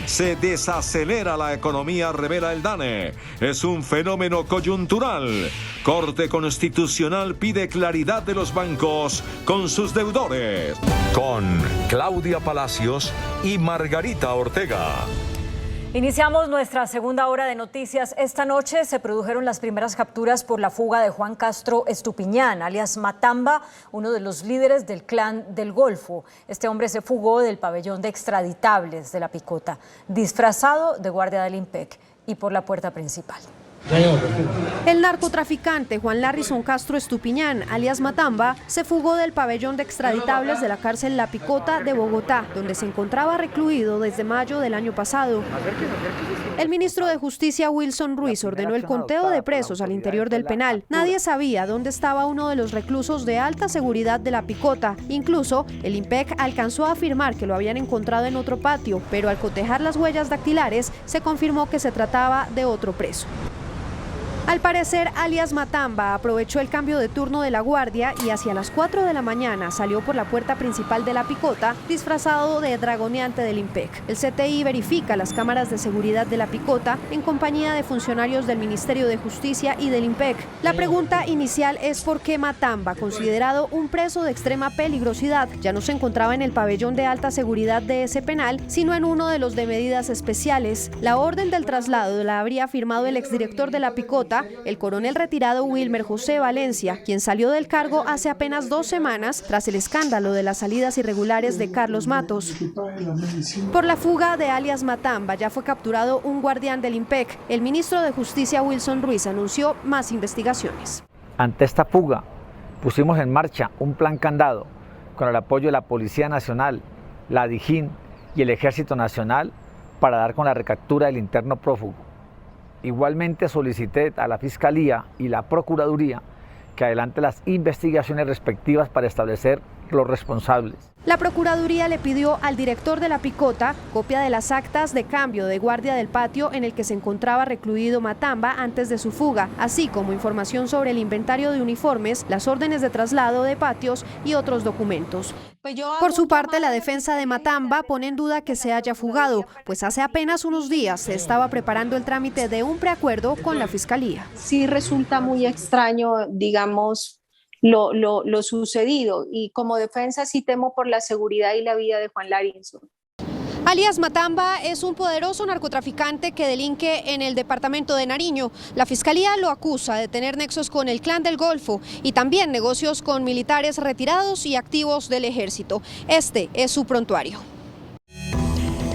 Se desacelera la economía, revela el DANE. Es un fenómeno coyuntural. Corte Constitucional pide claridad de los bancos con sus deudores. Con Claudia Palacios y Margarita Ortega. Iniciamos nuestra segunda hora de noticias. Esta noche se produjeron las primeras capturas por la fuga de Juan Castro Estupiñán, alias Matamba, uno de los líderes del Clan del Golfo. Este hombre se fugó del pabellón de extraditables de La Picota, disfrazado de guardia del IMPEC y por la puerta principal. El narcotraficante Juan Larrison Castro Estupiñán, alias Matamba, se fugó del pabellón de extraditables de la cárcel La Picota de Bogotá, donde se encontraba recluido desde mayo del año pasado. El ministro de Justicia, Wilson Ruiz, ordenó el conteo de presos al interior del penal. Nadie sabía dónde estaba uno de los reclusos de alta seguridad de La Picota. Incluso, el IMPEC alcanzó a afirmar que lo habían encontrado en otro patio, pero al cotejar las huellas dactilares, se confirmó que se trataba de otro preso. Al parecer, alias Matamba aprovechó el cambio de turno de la guardia y hacia las 4 de la mañana salió por la puerta principal de La Picota disfrazado de dragoneante del IMPEC. El CTI verifica las cámaras de seguridad de La Picota en compañía de funcionarios del Ministerio de Justicia y del IMPEC. La pregunta inicial es por qué Matamba, considerado un preso de extrema peligrosidad, ya no se encontraba en el pabellón de alta seguridad de ese penal, sino en uno de los de medidas especiales. La orden del traslado la habría firmado el exdirector de La Picota, el coronel retirado Wilmer José Valencia, quien salió del cargo hace apenas 2 semanas tras el escándalo de las salidas irregulares de Carlos Matos. Por la fuga de alias Matamba ya fue capturado un guardián del IMPEC. El ministro de Justicia Wilson Ruiz anunció más investigaciones. Ante esta fuga pusimos en marcha un plan candado con el apoyo de la Policía Nacional, la DIJÍN y el Ejército Nacional para dar con la recaptura del interno prófugo. Igualmente solicité a la Fiscalía y la Procuraduría que adelante las investigaciones respectivas para establecer los responsables. La Procuraduría le pidió al director de La Picota copia de las actas de cambio de guardia del patio en el que se encontraba recluido Matamba antes de su fuga, así como información sobre el inventario de uniformes, las órdenes de traslado de patios y otros documentos. Por su parte, la defensa de Matamba pone en duda que se haya fugado, pues hace apenas unos días se estaba preparando el trámite de un preacuerdo con la Fiscalía. Sí resulta muy extraño, digamos, lo sucedido, y como defensa sí temo por la seguridad y la vida de Juan Larrison. Alias Matamba es un poderoso narcotraficante que delinque en el departamento de Nariño. La Fiscalía lo acusa de tener nexos con el Clan del Golfo y también negocios con militares retirados y activos del ejército. Este es su prontuario.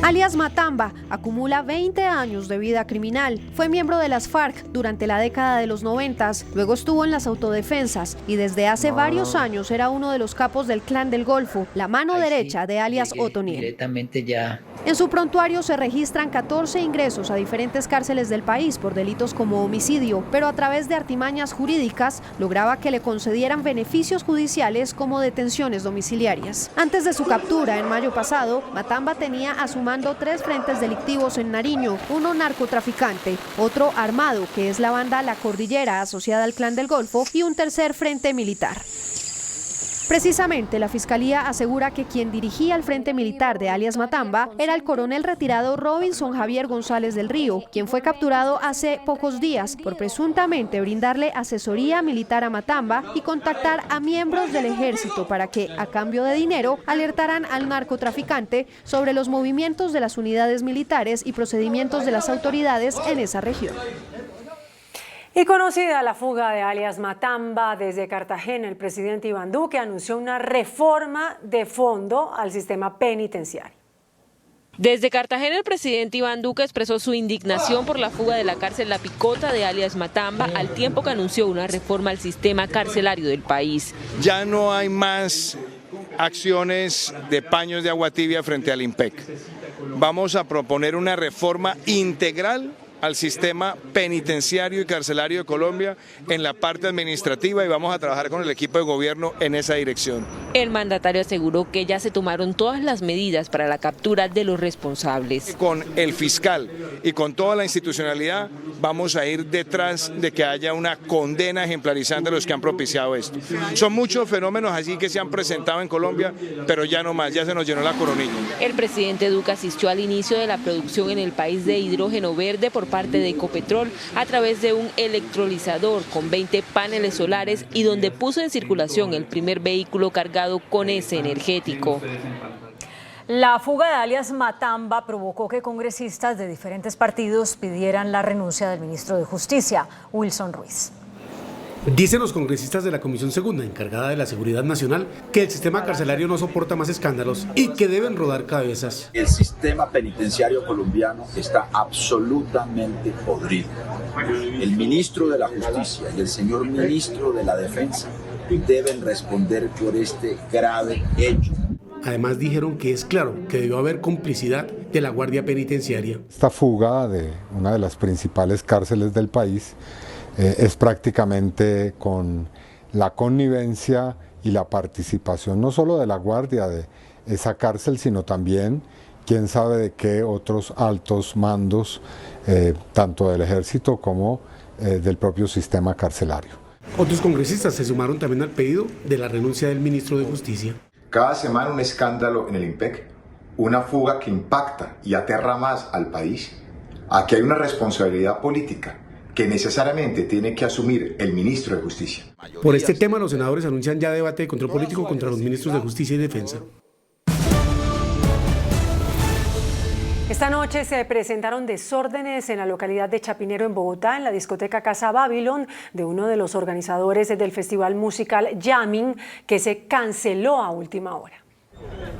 Alias Matamba acumula 20 años de vida criminal. Fue miembro de las FARC durante la década de los 90, luego estuvo en las autodefensas y desde hace varios años era uno de los capos del Clan del Golfo, la mano derecha de alias Otoniel. Directamente ya. En su prontuario se registran 14 ingresos a diferentes cárceles del país por delitos como homicidio, pero a través de artimañas jurídicas lograba que le concedieran beneficios judiciales como detenciones domiciliarias. Antes de su captura en mayo pasado, Matamba tenía a su mando 3 frentes delictivos en Nariño, uno narcotraficante, otro armado, que es la banda La Cordillera asociada al Clan del Golfo, y un tercer frente militar. Precisamente, la Fiscalía asegura que quien dirigía el Frente Militar de alias Matamba era el coronel retirado Robinson Javier González del Río, quien fue capturado hace pocos días por presuntamente brindarle asesoría militar a Matamba y contactar a miembros del ejército para que, a cambio de dinero, alertaran al narcotraficante sobre los movimientos de las unidades militares y procedimientos de las autoridades en esa región. Y conocida la fuga de alias Matamba, desde Cartagena, el presidente Iván Duque anunció una reforma de fondo al sistema penitenciario. Desde Cartagena, el presidente Iván Duque expresó su indignación por la fuga de la cárcel La Picota de alias Matamba, al tiempo que anunció una reforma al sistema carcelario del país. Ya no hay más acciones de paños de agua tibia frente al IMPEC. Vamos a proponer una reforma integral al sistema penitenciario y carcelario de Colombia en la parte administrativa y vamos a trabajar con el equipo de gobierno en esa dirección. El mandatario aseguró que ya se tomaron todas las medidas para la captura de los responsables. Con el fiscal y con toda la institucionalidad vamos a ir detrás de que haya una condena ejemplarizante de los que han propiciado esto. Son muchos fenómenos así que se han presentado en Colombia, pero ya no más, ya se nos llenó la coronilla. El presidente Duque asistió al inicio de la producción en el país de hidrógeno verde por parte de Ecopetrol a través de un electrolizador con 20 paneles solares y donde puso en circulación el primer vehículo cargado con ese energético. La fuga de alias Matamba provocó que congresistas de diferentes partidos pidieran la renuncia del ministro de Justicia, Wilson Ruiz. Dicen los congresistas de la Comisión Segunda, encargada de la Seguridad Nacional, que el sistema carcelario no soporta más escándalos y que deben rodar cabezas. El sistema penitenciario colombiano está absolutamente podrido. El ministro de la Justicia y el señor ministro de la Defensa deben responder por este grave hecho. Además dijeron que es claro que debió haber complicidad de la Guardia Penitenciaria. Esta fuga de una de las principales cárceles del país es prácticamente con la connivencia y la participación no solo de la guardia de esa cárcel, sino también quién sabe de qué otros altos mandos, tanto del ejército como del propio sistema carcelario. Otros congresistas se sumaron también al pedido de la renuncia del ministro de Justicia. Cada semana un escándalo en el IMPEC, una fuga que impacta y aterra más al país. Aquí hay una responsabilidad política que necesariamente tiene que asumir el ministro de Justicia. Por este tema, los senadores anuncian ya debate de control político contra los ministros de Justicia y Defensa. Esta noche se presentaron desórdenes en la localidad de Chapinero, en Bogotá, en la discoteca Casa Babylon, de uno de los organizadores del festival musical Jamming, que se canceló a última hora.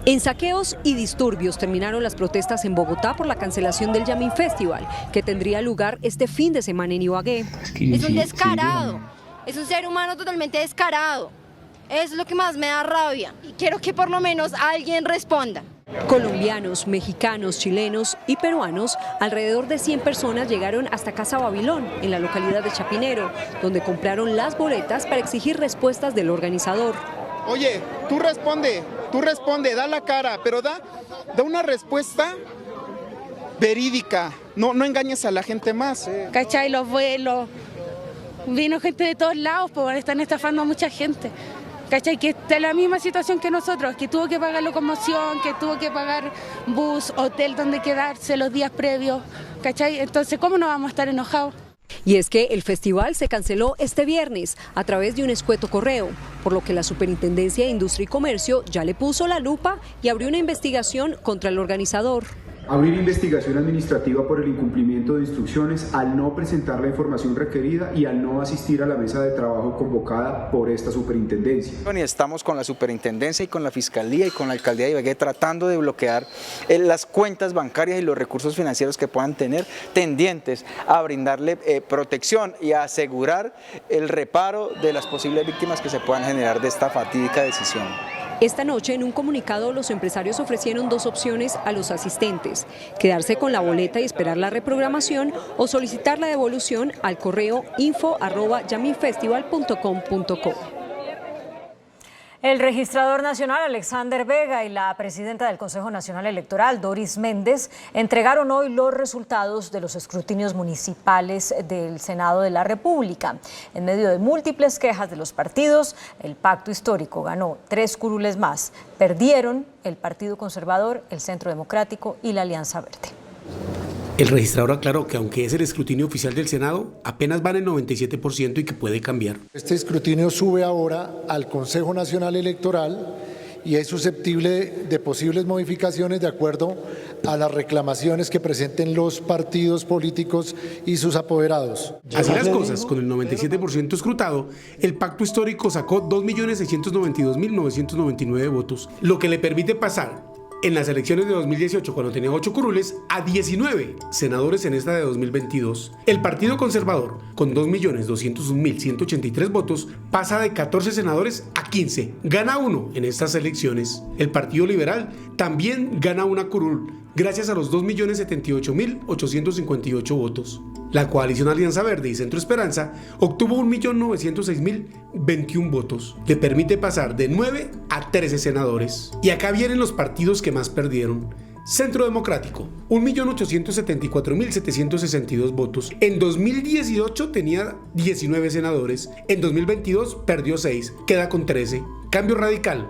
En saqueos y disturbios terminaron las protestas en Bogotá por la cancelación del Jamming Festival, que tendría lugar este fin de semana en Ibagué. Es un descarado, es un ser humano totalmente descarado. Es lo que más me da rabia y quiero que por lo menos alguien responda. Colombianos, mexicanos, chilenos y peruanos, alrededor de 100 personas llegaron hasta Casa Babilón, en la localidad de Chapinero, donde compraron las boletas para exigir respuestas del organizador. Oye, tú responde, da la cara, pero da una respuesta verídica, no engañes a la gente más. ¿Cachai? Los vuelos, vino gente de todos lados, porque están estafando a mucha gente. ¿Cachai? Que está en la misma situación que nosotros, que tuvo que pagar locomoción, que tuvo que pagar bus, hotel donde quedarse los días previos, ¿cachai? Entonces, ¿cómo no vamos a estar enojados? Y es que el festival se canceló este viernes a través de un escueto correo, por lo que la Superintendencia de Industria y Comercio ya le puso la lupa y abrió una investigación contra el organizador. Abrir investigación administrativa por el incumplimiento de instrucciones al no presentar la información requerida y al no asistir a la mesa de trabajo convocada por esta superintendencia. Estamos con la superintendencia y con la fiscalía y con la alcaldía de Ibagué tratando de bloquear las cuentas bancarias y los recursos financieros que puedan tener, tendientes a brindarle protección y a asegurar el reparo de las posibles víctimas que se puedan generar de esta fatídica decisión. Esta noche, en un comunicado, los empresarios ofrecieron dos opciones a los asistentes: quedarse con la boleta y esperar la reprogramación o solicitar la devolución al correo info@yaminfestival.com.co. El registrador nacional Alexander Vega y la presidenta del Consejo Nacional Electoral, Doris Méndez, entregaron hoy los resultados de los escrutinios municipales del Senado de la República. En medio de múltiples quejas de los partidos, el Pacto Histórico ganó 3 curules más. Perdieron el Partido Conservador, el Centro Democrático y la Alianza Verde. El registrador aclaró que aunque es el escrutinio oficial del Senado, apenas van el 97% y que puede cambiar. Este escrutinio sube ahora al Consejo Nacional Electoral y es susceptible de posibles modificaciones de acuerdo a las reclamaciones que presenten los partidos políticos y sus apoderados. Así las cosas, con el 97% escrutado, el Pacto Histórico sacó 2.692.999 votos, lo que le permite pasar en las elecciones de 2018, cuando tenía 8 curules, a 19 senadores en esta de 2022. El Partido Conservador, con 2.201.183 votos, pasa de 14 senadores a 15. Gana 1 en estas elecciones. El Partido Liberal también gana una curul, gracias a los 2.078.858 votos. La coalición Alianza Verde y Centro Esperanza obtuvo 1.906.021 votos. Le permite pasar de 9 a 13 senadores. Y acá vienen los partidos que más perdieron. Centro Democrático, 1.874.762 votos. En 2018 tenía 19 senadores. En 2022 perdió 6, queda con 13. Cambio Radical,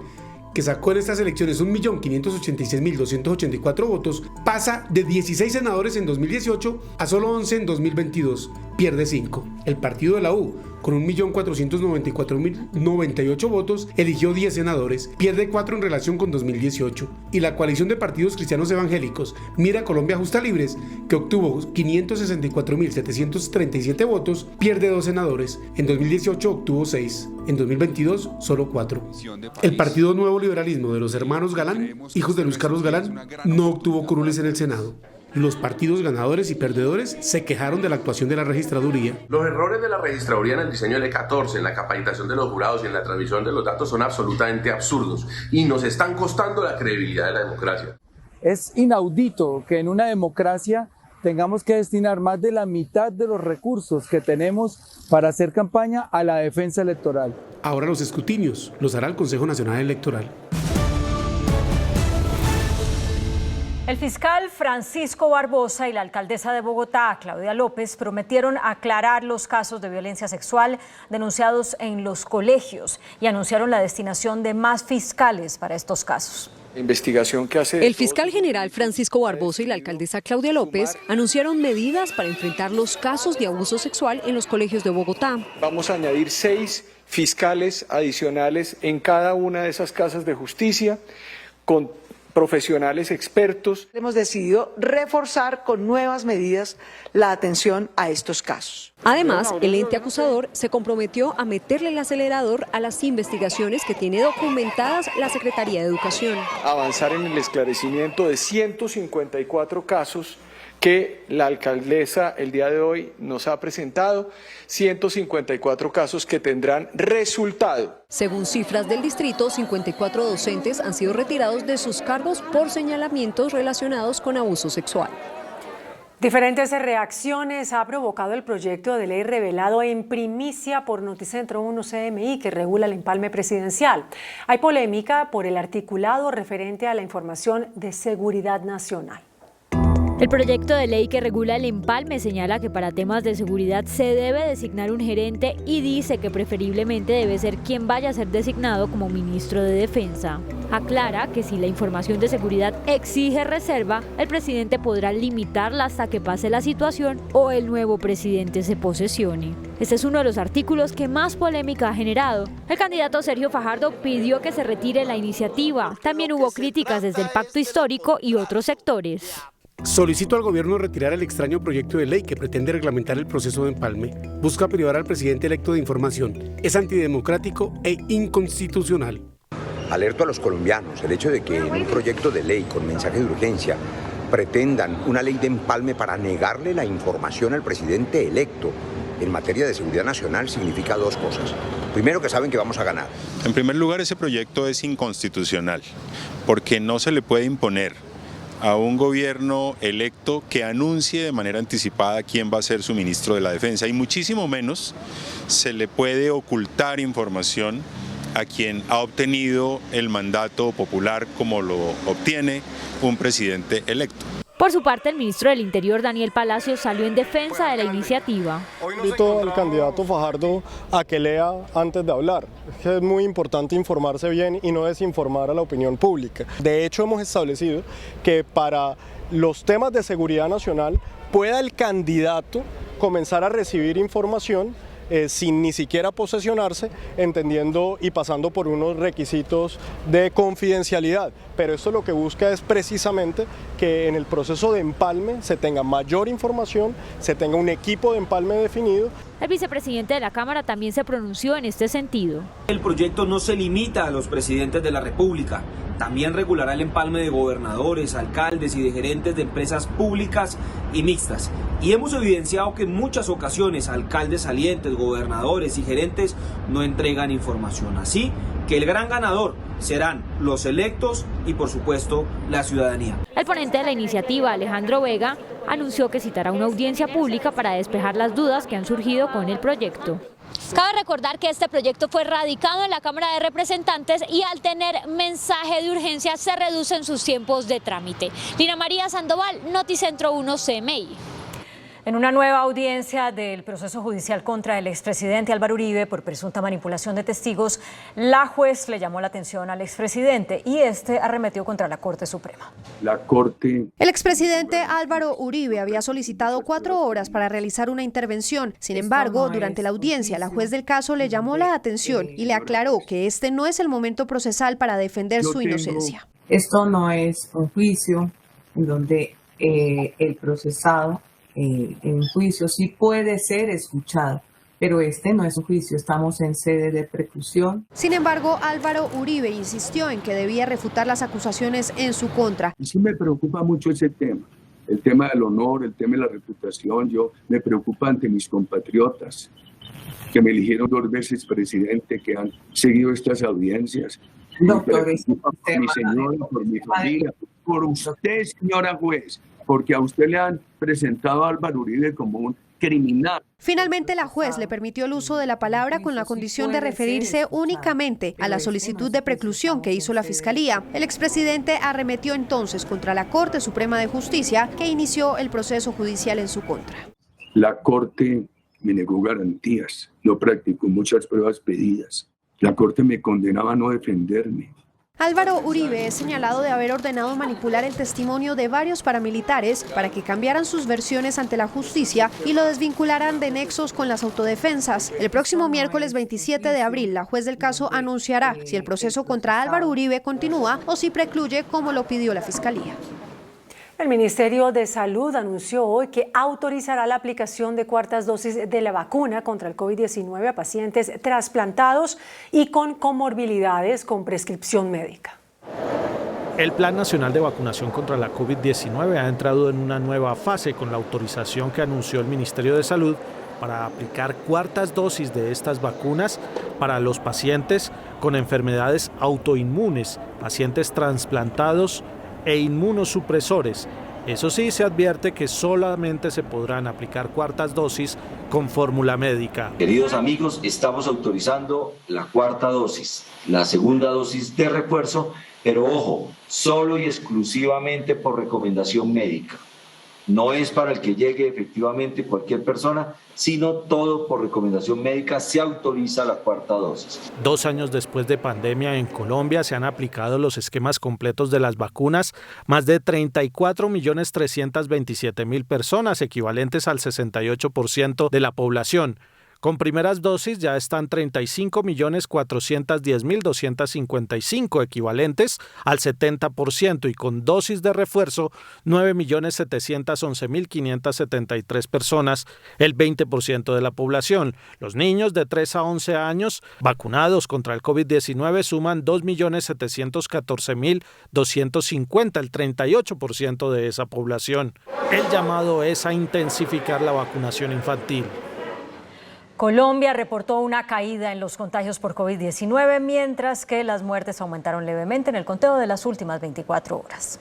que sacó en estas elecciones 1.586.284 votos, pasa de 16 senadores en 2018 a solo 11 en 2022, pierde 5. El partido de la U, con 1.494.098 votos, eligió 10 senadores, pierde 4 en relación con 2018. Y la coalición de partidos cristianos evangélicos, Mira Colombia Justa Libres, que obtuvo 564.737 votos, pierde 2 senadores. En 2018 obtuvo 6, en 2022 solo 4. El Partido Nuevo Liberalismo de los hermanos Galán, hijos de Luis Carlos Galán, no obtuvo curules en el Senado. Los partidos ganadores y perdedores se quejaron de la actuación de la registraduría. Los errores de la registraduría en el diseño del E14, en la capacitación de los jurados y en la transmisión de los datos son absolutamente absurdos y nos están costando la credibilidad de la democracia. Es inaudito que en una democracia tengamos que destinar más de la mitad de los recursos que tenemos para hacer campaña a la defensa electoral. Ahora los escrutinios los hará el Consejo Nacional Electoral. El fiscal Francisco Barbosa y la alcaldesa de Bogotá, Claudia López, prometieron aclarar los casos de violencia sexual denunciados en los colegios y anunciaron la destinación de más fiscales para estos casos. Investigación que hace el fiscal general Francisco Barbosa y la alcaldesa Claudia López anunciaron medidas para enfrentar los casos de abuso sexual en los colegios de Bogotá. Vamos a añadir 6 fiscales adicionales en cada una de esas casas de justicia con profesionales expertos. Hemos decidido reforzar con nuevas medidas la atención a estos casos. Además, el ente acusador se comprometió a meterle el acelerador a las investigaciones que tiene documentadas la Secretaría de Educación. Avanzar en el esclarecimiento de 154 casos que la alcaldesa el día de hoy nos ha presentado, 154 casos que tendrán resultado. Según cifras del distrito, 54 docentes han sido retirados de sus cargos por señalamientos relacionados con abuso sexual. Diferentes reacciones ha provocado el proyecto de ley revelado en primicia por Noticentro 1 CMI que regula el empalme presidencial. Hay polémica por el articulado referente a la información de seguridad nacional. El proyecto de ley que regula el empalme señala que para temas de seguridad se debe designar un gerente y dice que preferiblemente debe ser quien vaya a ser designado como ministro de Defensa. Aclara que si la información de seguridad exige reserva, el presidente podrá limitarla hasta que pase la situación o el nuevo presidente se posesione. Este es uno de los artículos que más polémica ha generado. El candidato Sergio Fajardo pidió que se retire la iniciativa. También hubo críticas desde el Pacto Histórico y otros sectores. Solicito al gobierno retirar el extraño proyecto de ley que pretende reglamentar el proceso de empalme. Busca privar al presidente electo de información. Es antidemocrático e inconstitucional. Alerto a los colombianos, el hecho de que en un proyecto de ley con mensaje de urgencia pretendan una ley de empalme para negarle la información al presidente electo en materia de seguridad nacional significa dos cosas. Primero, que saben que vamos a ganar. En primer lugar, ese proyecto es inconstitucional porque no se le puede imponer a un gobierno electo que anuncie de manera anticipada quién va a ser su ministro de la Defensa, y muchísimo menos se le puede ocultar información a quien ha obtenido el mandato popular como lo obtiene un presidente electo. Por su parte, el ministro del Interior, Daniel Palacios, salió en defensa de la iniciativa. Invito al candidato Fajardo a que lea antes de hablar. Es muy importante informarse bien y no desinformar a la opinión pública. De hecho, hemos establecido que para los temas de seguridad nacional pueda el candidato comenzar a recibir información sin ni siquiera posesionarse, entendiendo y pasando por unos requisitos de confidencialidad. Pero esto lo que busca es precisamente que en el proceso de empalme se tenga mayor información, se tenga un equipo de empalme definido. El vicepresidente de la Cámara también se pronunció en este sentido. El proyecto no se limita a los presidentes de la República, también regulará el empalme de gobernadores, alcaldes y de gerentes de empresas públicas y mixtas. Y hemos evidenciado que en muchas ocasiones alcaldes salientes, gobernadores y gerentes no entregan información. Así que el gran ganador serán los electos y, por supuesto, la ciudadanía. El ponente de la iniciativa, Alejandro Vega, anunció que citará una audiencia pública para despejar las dudas que han surgido con el proyecto. Cabe recordar que este proyecto fue radicado en la Cámara de Representantes y al tener mensaje de urgencia se reducen sus tiempos de trámite. Lina María Sandoval, Noticentro 1 CMI. En una nueva audiencia del proceso judicial contra el expresidente Álvaro Uribe por presunta manipulación de testigos, la juez le llamó la atención al expresidente y este arremetió contra la Corte Suprema. El expresidente Álvaro Uribe había solicitado 4 horas para realizar una intervención. Sin embargo, durante la audiencia, la juez del caso le llamó la atención y le aclaró que este no es el momento procesal para defender su inocencia. Esto no es un juicio en donde el procesado en juicio sí puede ser escuchado, pero este no es un juicio, estamos en sede de preclusión. Sin embargo, Álvaro Uribe insistió en que debía refutar las acusaciones en su contra. Sí me preocupa mucho ese tema, el tema del honor, el tema de la reputación. Me preocupa ante mis compatriotas que me eligieron 2 veces presidente, que han seguido estas audiencias. Doctor, por mi señora, por mi familia, por usted, señora juez, porque a usted le han presentado a Álvaro Uribe como un criminal. Finalmente, la juez le permitió el uso de la palabra con la condición de referirse únicamente a la solicitud de preclusión que hizo la Fiscalía. El expresidente arremetió entonces contra la Corte Suprema de Justicia, que inició el proceso judicial en su contra. La Corte me negó garantías, no practicó muchas pruebas pedidas. La Corte me condenaba a no defenderme. Álvaro Uribe es señalado de haber ordenado manipular el testimonio de varios paramilitares para que cambiaran sus versiones ante la justicia y lo desvincularan de nexos con las autodefensas. El próximo miércoles 27 de abril, la juez del caso anunciará si el proceso contra Álvaro Uribe continúa o si precluye como lo pidió la Fiscalía. El Ministerio de Salud anunció hoy que autorizará la aplicación de 4ª dosis de la vacuna contra el COVID-19 a pacientes trasplantados y con comorbilidades con prescripción médica. El Plan Nacional de Vacunación contra la COVID-19 ha entrado en una nueva fase con la autorización que anunció el Ministerio de Salud para aplicar 4ª dosis de estas vacunas para los pacientes con enfermedades autoinmunes, pacientes trasplantados e inmunosupresores. Eso sí, se advierte que solamente se podrán aplicar 4ª dosis con fórmula médica. Queridos amigos, estamos autorizando la 4ª dosis, la 2ª dosis de refuerzo, pero ojo, solo y exclusivamente por recomendación médica. No es para el que llegue efectivamente cualquier persona, sino todo por recomendación médica se autoriza la 4ª dosis. 2 años después de pandemia en Colombia se han aplicado los esquemas completos de las vacunas más de 34.327.000 personas, equivalentes al 68% de la población. Con primeras dosis ya están 35.410.255 equivalentes al 70% y con dosis de refuerzo 9.711.573 personas, el 20% de la población. Los niños de 3 a 11 años vacunados contra el COVID-19 suman 2.714.250, el 38% de esa población. El llamado es a intensificar la vacunación infantil. Colombia reportó una caída en los contagios por COVID-19, mientras que las muertes aumentaron levemente en el conteo de las últimas 24 horas.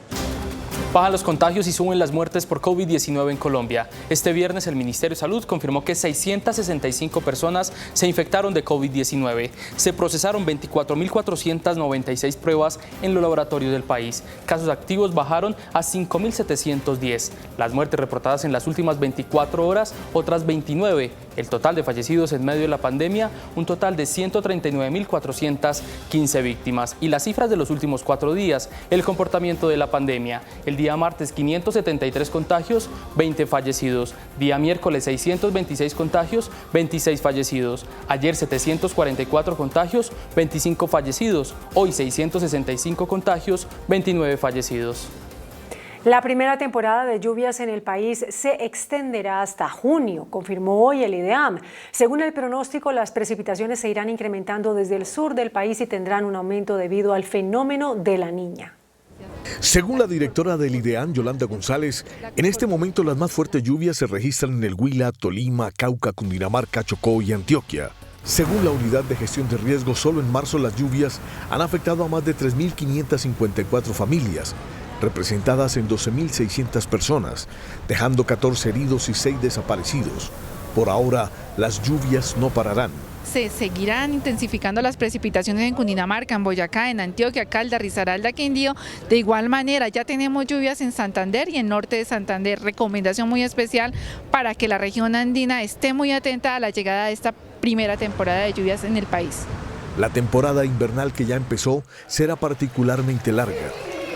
Bajan los contagios y suben las muertes por COVID-19 en Colombia. Este viernes el Ministerio de Salud confirmó que 665 personas se infectaron de COVID-19. Se procesaron 24.496 pruebas en los laboratorios del país. Casos activos bajaron a 5.710. Las muertes reportadas en las últimas 24 horas, otras 29. El total de fallecidos en medio de la pandemia, un total de 139.415 víctimas. Y las cifras de los últimos 4 días, el comportamiento de la pandemia. El día martes 573 contagios, 20 fallecidos. Día miércoles 626 contagios, 26 fallecidos. Ayer 744 contagios, 25 fallecidos. Hoy 665 contagios, 29 fallecidos. La primera temporada de lluvias en el país se extenderá hasta junio, confirmó hoy el IDEAM. Según el pronóstico, las precipitaciones se irán incrementando desde el sur del país y tendrán un aumento debido al fenómeno de la Niña. Según la directora del IDEAM, Yolanda González, en este momento las más fuertes lluvias se registran en el Huila, Tolima, Cauca, Cundinamarca, Chocó y Antioquia. Según la Unidad de Gestión de Riesgos, solo en marzo las lluvias han afectado a más de 3.554 familias, representadas en 12.600 personas, dejando 14 heridos y 6 desaparecidos. Por ahora, las lluvias no pararán. Se seguirán intensificando las precipitaciones en Cundinamarca, en Boyacá, en Antioquia, Caldas, Risaralda, Quindío. De igual manera, ya tenemos lluvias en Santander y en norte de Santander. Recomendación muy especial para que la región andina esté muy atenta a la llegada de esta primera temporada de lluvias en el país. La temporada invernal que ya empezó será particularmente larga.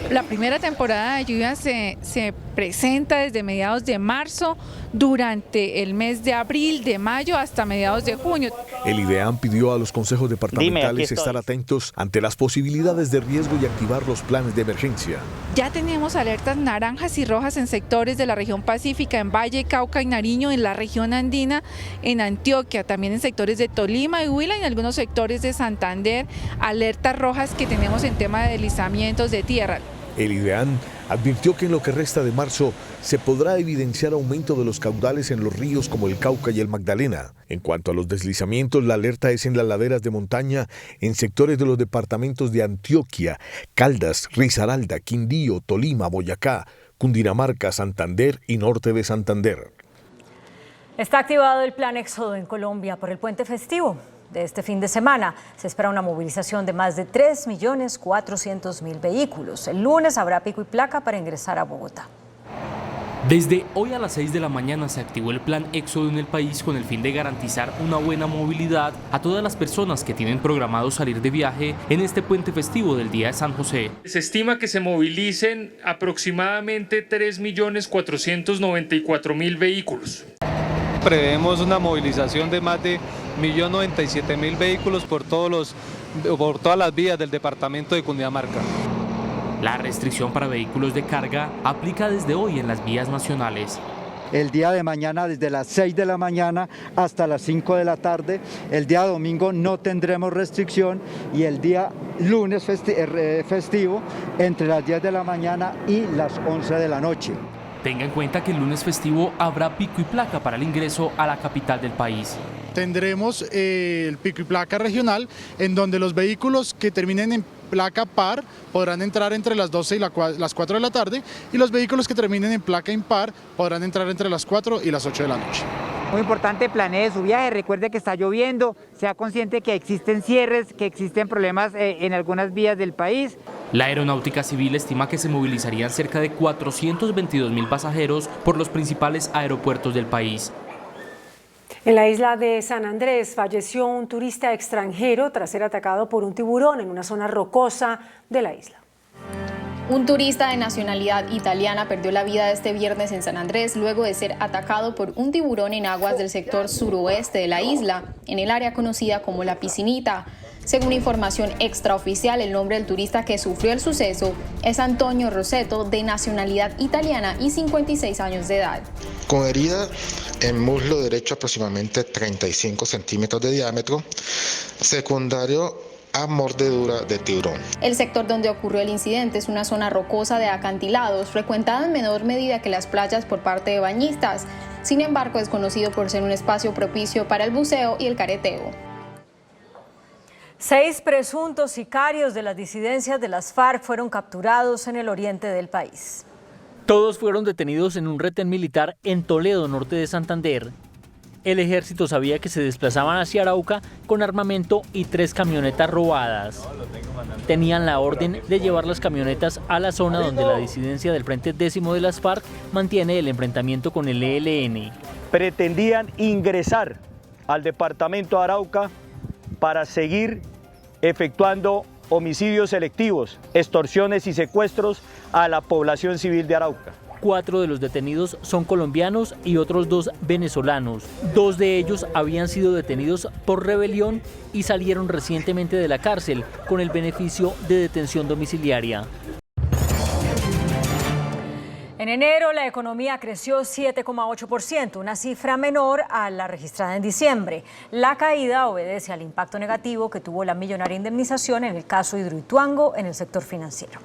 La primera temporada de lluvias se presenta desde mediados de marzo, durante el mes de abril, de mayo hasta mediados de junio. El IDEAM pidió a los consejos departamentales estar atentos ante las posibilidades de riesgo y activar los planes de emergencia. Ya tenemos alertas naranjas y rojas en sectores de la región pacífica, en Valle, Cauca y Nariño, en la región andina, en Antioquia, también en sectores de Tolima y Huila y en algunos sectores de Santander, alertas rojas que tenemos en tema de deslizamientos de tierra. El IDEAM advirtió que en lo que resta de marzo se podrá evidenciar aumento de los caudales en los ríos como el Cauca y el Magdalena. En cuanto a los deslizamientos, la alerta es en las laderas de montaña, en sectores de los departamentos de Antioquia, Caldas, Risaralda, Quindío, Tolima, Boyacá, Cundinamarca, Santander y norte de Santander. Está activado el plan Éxodo en Colombia por el puente festivo de este fin de semana. Se espera una movilización de más de 3.400.000 vehículos. El lunes habrá pico y placa para ingresar a Bogotá. Desde hoy a las 6 de la mañana se activó el plan Éxodo en el país con el fin de garantizar una buena movilidad a todas las personas que tienen programado salir de viaje en este puente festivo del Día de San José. Se estima que se movilicen aproximadamente 3.494.000 vehículos. Prevemos una movilización de más de 1.097.000 vehículos por todas las vías del departamento de Cundinamarca. La restricción para vehículos de carga aplica desde hoy en las vías nacionales. El día de mañana desde las 6 de la mañana hasta las 5 de la tarde. El día domingo no tendremos restricción y el día lunes festivo entre las 10 de la mañana y las 11 de la noche. Tenga en cuenta que el lunes festivo habrá pico y placa para el ingreso a la capital del país. Tendremos el pico y placa regional, en donde los vehículos que terminen en placa par podrán entrar entre las 12 y las 4 de la tarde, y los vehículos que terminen en placa impar podrán entrar entre las 4 y las 8 de la noche. Muy importante, planee su viaje, recuerde que está lloviendo, sea consciente que existen cierres, que existen problemas en algunas vías del país. La Aeronáutica Civil estima que se movilizarían cerca de 422.000 pasajeros por los principales aeropuertos del país. En la isla de San Andrés falleció un turista extranjero tras ser atacado por un tiburón en una zona rocosa de la isla. Un turista de nacionalidad italiana perdió la vida este viernes en San Andrés luego de ser atacado por un tiburón en aguas del sector suroeste de la isla, en el área conocida como La Piscinita. Según información extraoficial, el nombre del turista que sufrió el suceso es Antonio Rosetto, de nacionalidad italiana y 56 años de edad. Con herida en muslo derecho aproximadamente 35 centímetros de diámetro, secundario a mordedura de tiburón. El sector donde ocurrió el incidente es una zona rocosa de acantilados, frecuentada en menor medida que las playas por parte de bañistas. Sin embargo, es conocido por ser un espacio propicio para el buceo y el careteo. 6 presuntos sicarios de las disidencias de las FARC fueron capturados en el oriente del país. Todos fueron detenidos en un retén militar en Toledo, norte de Santander. El ejército sabía que se desplazaban hacia Arauca con armamento y 3 camionetas robadas. Tenían la orden de llevar las camionetas a la zona donde la disidencia del Frente Décimo de las FARC mantiene el enfrentamiento con el ELN. Pretendían ingresar al departamento de Arauca para seguir efectuando homicidios selectivos, extorsiones y secuestros a la población civil de Arauca. 4 de los detenidos son colombianos y otros 2 venezolanos. 2 de ellos habían sido detenidos por rebelión y salieron recientemente de la cárcel con el beneficio de detención domiciliaria. En enero la economía creció 7,8%, una cifra menor a la registrada en diciembre. La caída obedece al impacto negativo que tuvo la millonaria indemnización en el caso Hidroituango en el sector financiero.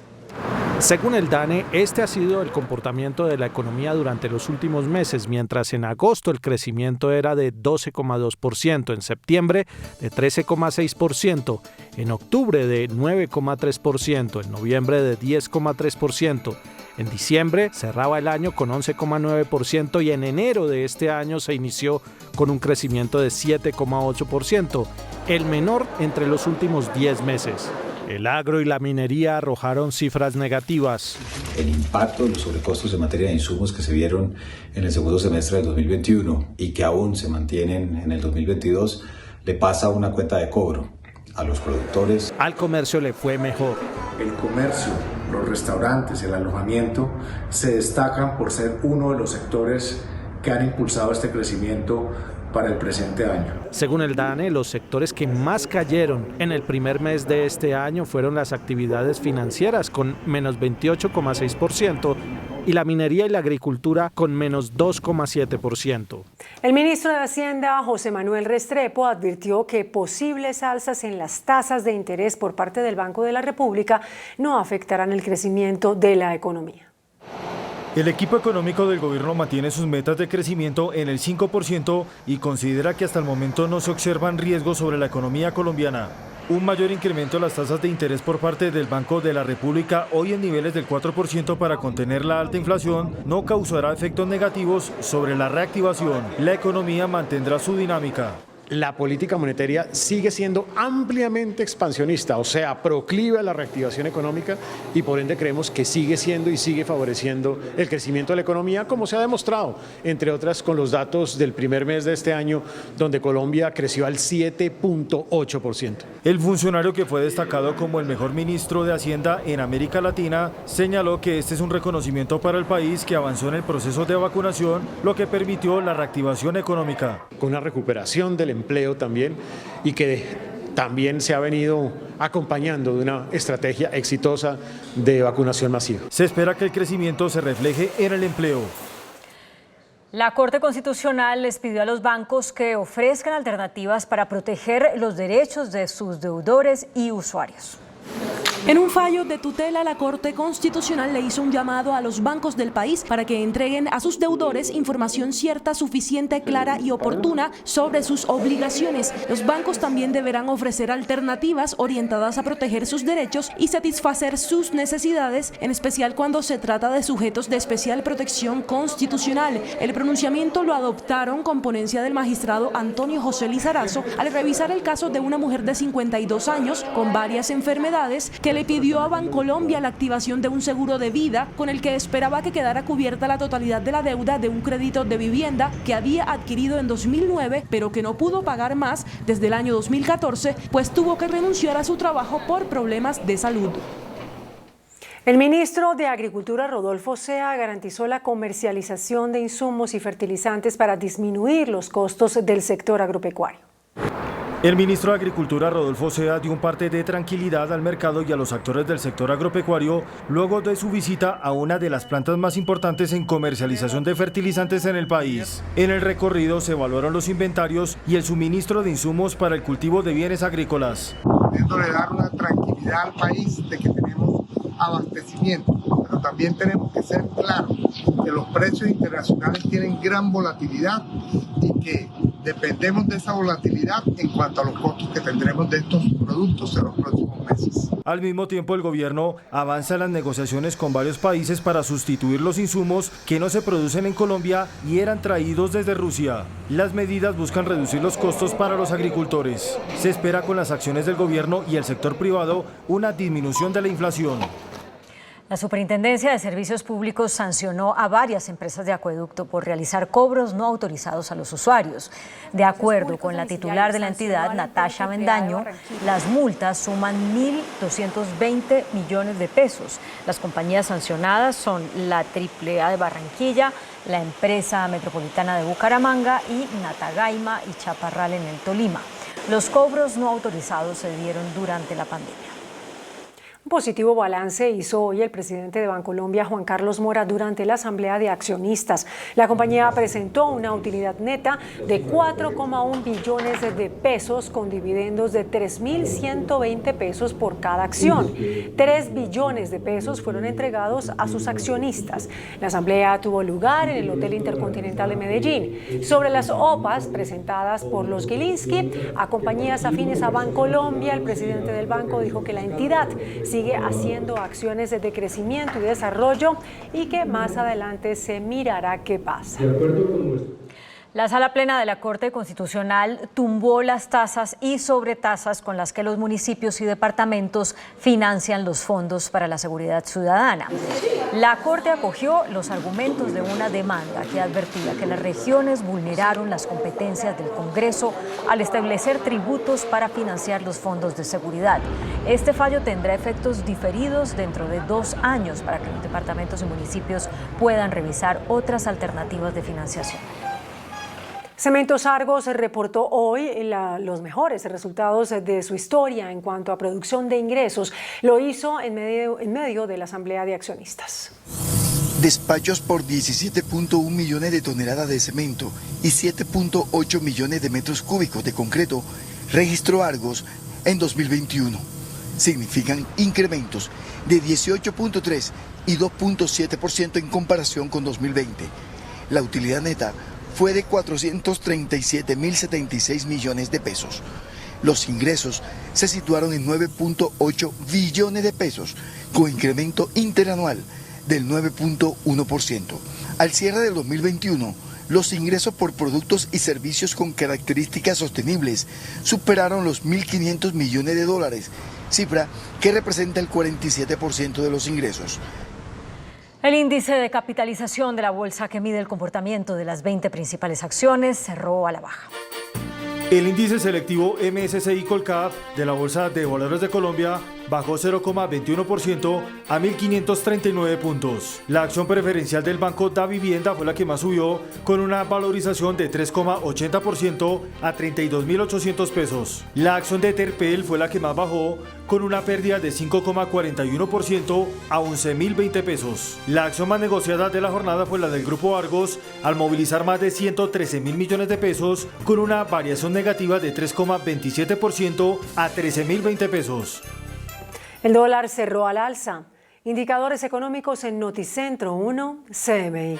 Según el DANE, este ha sido el comportamiento de la economía durante los últimos meses, mientras en agosto el crecimiento era de 12,2%, en septiembre de 13,6%, en octubre de 9,3%, en noviembre de 10,3%. En diciembre cerraba el año con 11,9% y en enero de este año se inició con un crecimiento de 7,8%, el menor entre los últimos 10 meses. El agro y la minería arrojaron cifras negativas. El impacto de los sobrecostos en materia de insumos que se vieron en el segundo semestre del 2021 y que aún se mantienen en el 2022 le pasa una cuenta de cobro a los productores. Al comercio le fue mejor. El comercio, los restaurantes, el alojamiento se destacan por ser uno de los sectores que han impulsado este crecimiento para el presente año. Según el DANE, los sectores que más cayeron en el primer mes de este año fueron las actividades financieras con menos 28,6% y la minería y la agricultura con menos 2,7%. El ministro de Hacienda, José Manuel Restrepo, advirtió que posibles alzas en las tasas de interés por parte del Banco de la República no afectarán el crecimiento de la economía. El equipo económico del gobierno mantiene sus metas de crecimiento en el 5% y considera que hasta el momento no se observan riesgos sobre la economía colombiana. Un mayor incremento de las tasas de interés por parte del Banco de la República, hoy en niveles del 4% para contener la alta inflación, no causará efectos negativos sobre la reactivación. La economía mantendrá su dinámica. La política monetaria sigue siendo ampliamente expansionista, o sea, proclive a la reactivación económica y por ende creemos que sigue siendo y sigue favoreciendo el crecimiento de la economía, como se ha demostrado, entre otras con los datos del primer mes de este año, donde Colombia creció al 7,8%. El funcionario que fue destacado como el mejor ministro de Hacienda en América Latina señaló que este es un reconocimiento para el país que avanzó en el proceso de vacunación, lo que permitió la reactivación económica. Con una recuperación del empleo también y que también se ha venido acompañando de una estrategia exitosa de vacunación masiva. Se espera que el crecimiento se refleje en el empleo. La Corte Constitucional les pidió a los bancos que ofrezcan alternativas para proteger los derechos de sus deudores y usuarios. En un fallo de tutela, la Corte Constitucional le hizo un llamado a los bancos del país para que entreguen a sus deudores información cierta, suficiente, clara y oportuna sobre sus obligaciones. Los bancos también deberán ofrecer alternativas orientadas a proteger sus derechos y satisfacer sus necesidades, en especial cuando se trata de sujetos de especial protección constitucional. El pronunciamiento lo adoptaron con ponencia del magistrado Antonio José Lizarazo al revisar el caso de una mujer de 52 años con varias enfermedades que le pidió a Bancolombia la activación de un seguro de vida con el que esperaba que quedara cubierta la totalidad de la deuda de un crédito de vivienda que había adquirido en 2009, pero que no pudo pagar más desde el año 2014, pues tuvo que renunciar a su trabajo por problemas de salud. El ministro de Agricultura, Rodolfo Sea, garantizó la comercialización de insumos y fertilizantes para disminuir los costos del sector agropecuario. El ministro de Agricultura, Rodolfo Sea, dio un parte de tranquilidad al mercado y a los actores del sector agropecuario luego de su visita a una de las plantas más importantes en comercialización de fertilizantes en el país. En el recorrido se evaluaron los inventarios y el suministro de insumos para el cultivo de bienes agrícolas. Pudiéndole dar una tranquilidad al país de que tenemos abastecimiento, pero también tenemos que ser claros que los precios internacionales tienen gran volatilidad y que dependemos de esa volatilidad en cuanto a los costos que tendremos de estos productos en los próximos meses. Al mismo tiempo, el gobierno avanza en las negociaciones con varios países para sustituir los insumos que no se producen en Colombia y eran traídos desde Rusia. Las medidas buscan reducir los costos para los agricultores. Se espera con las acciones del gobierno y el sector privado una disminución de la inflación. La Superintendencia de Servicios Públicos sancionó a varias empresas de acueducto por realizar cobros no autorizados a los usuarios. De acuerdo con la titular de la entidad, Natasha Bendaño, las multas suman 1.220 millones de pesos. Las compañías sancionadas son la AAA de Barranquilla, la empresa metropolitana de Bucaramanga y Natagaima y Chaparral en el Tolima. Los cobros no autorizados se dieron durante la pandemia. Un positivo balance hizo hoy el presidente de Bancolombia, Juan Carlos Mora, durante la asamblea de accionistas. La compañía presentó una utilidad neta de 4,1 billones de pesos con dividendos de 3.120 pesos por cada acción. 3 billones de pesos fueron entregados a sus accionistas. La asamblea tuvo lugar en el Hotel Intercontinental de Medellín. Sobre las OPAs presentadas por los Gilinski a compañías afines a Bancolombia, el presidente del banco dijo que la entidad sigue haciendo acciones de crecimiento y desarrollo y que más adelante se mirará qué pasa. La Sala Plena de la Corte Constitucional tumbó las tasas y sobretasas con las que los municipios y departamentos financian los fondos para la seguridad ciudadana. La Corte acogió los argumentos de una demanda que advertía que las regiones vulneraron las competencias del Congreso al establecer tributos para financiar los fondos de seguridad. Este fallo tendrá efectos diferidos dentro de 2 años para que los departamentos y municipios puedan revisar otras alternativas de financiación. Cementos Argos reportó hoy los mejores resultados de su historia en cuanto a producción de ingresos. Lo hizo en medio de la asamblea de accionistas. Despachos por 17.1 millones de toneladas de cemento y 7.8 millones de metros cúbicos de concreto registró Argos en 2021. Significan incrementos de 18.3 y 2.7% en comparación con 2020. La utilidad neta fue de 437.076 millones de pesos. Los ingresos se situaron en 9.8 billones de pesos, con incremento interanual del 9.1%. Al cierre del 2021, los ingresos por productos y servicios con características sostenibles superaron los 1.500 millones de dólares, cifra que representa el 47% de los ingresos. El índice de capitalización de la bolsa que mide el comportamiento de las 20 principales acciones cerró a la baja. El índice selectivo MSCI Colcap de la Bolsa de Valores de Colombia bajó 0,21% a 1.539 puntos. La acción preferencial del Banco Davivienda fue la que más subió, con una valorización de 3,80% a 32.800 pesos. La acción de Terpel fue la que más bajó, con una pérdida de 5,41% a 11.020 pesos. La acción más negociada de la jornada fue la del Grupo Argos, al movilizar más de 113.000 millones de pesos, con una variación negativa de 3,27% a 13.020 pesos. El dólar cerró al alza. Indicadores económicos en Noticentro 1, CMI.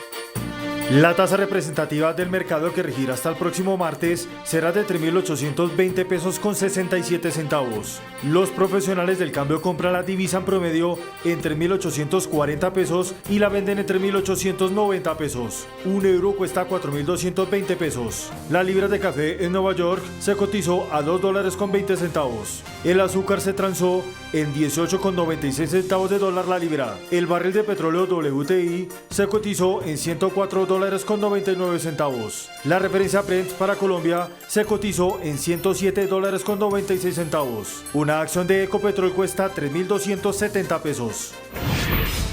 La tasa representativa del mercado que regirá hasta el próximo martes será de 3.820 pesos con 67 centavos. Los profesionales del cambio compran la divisa en promedio en 3.840 pesos y la venden en 3.890 pesos. Un euro cuesta 4.220 pesos. La libra de café en Nueva York se cotizó a $2.20. El azúcar se transó en 18,96 centavos de dólar la libra. El barril de petróleo WTI se cotizó en $104,99. La referencia Brent para Colombia se cotizó en $107,96. Una acción de Ecopetrol cuesta 3.270 pesos.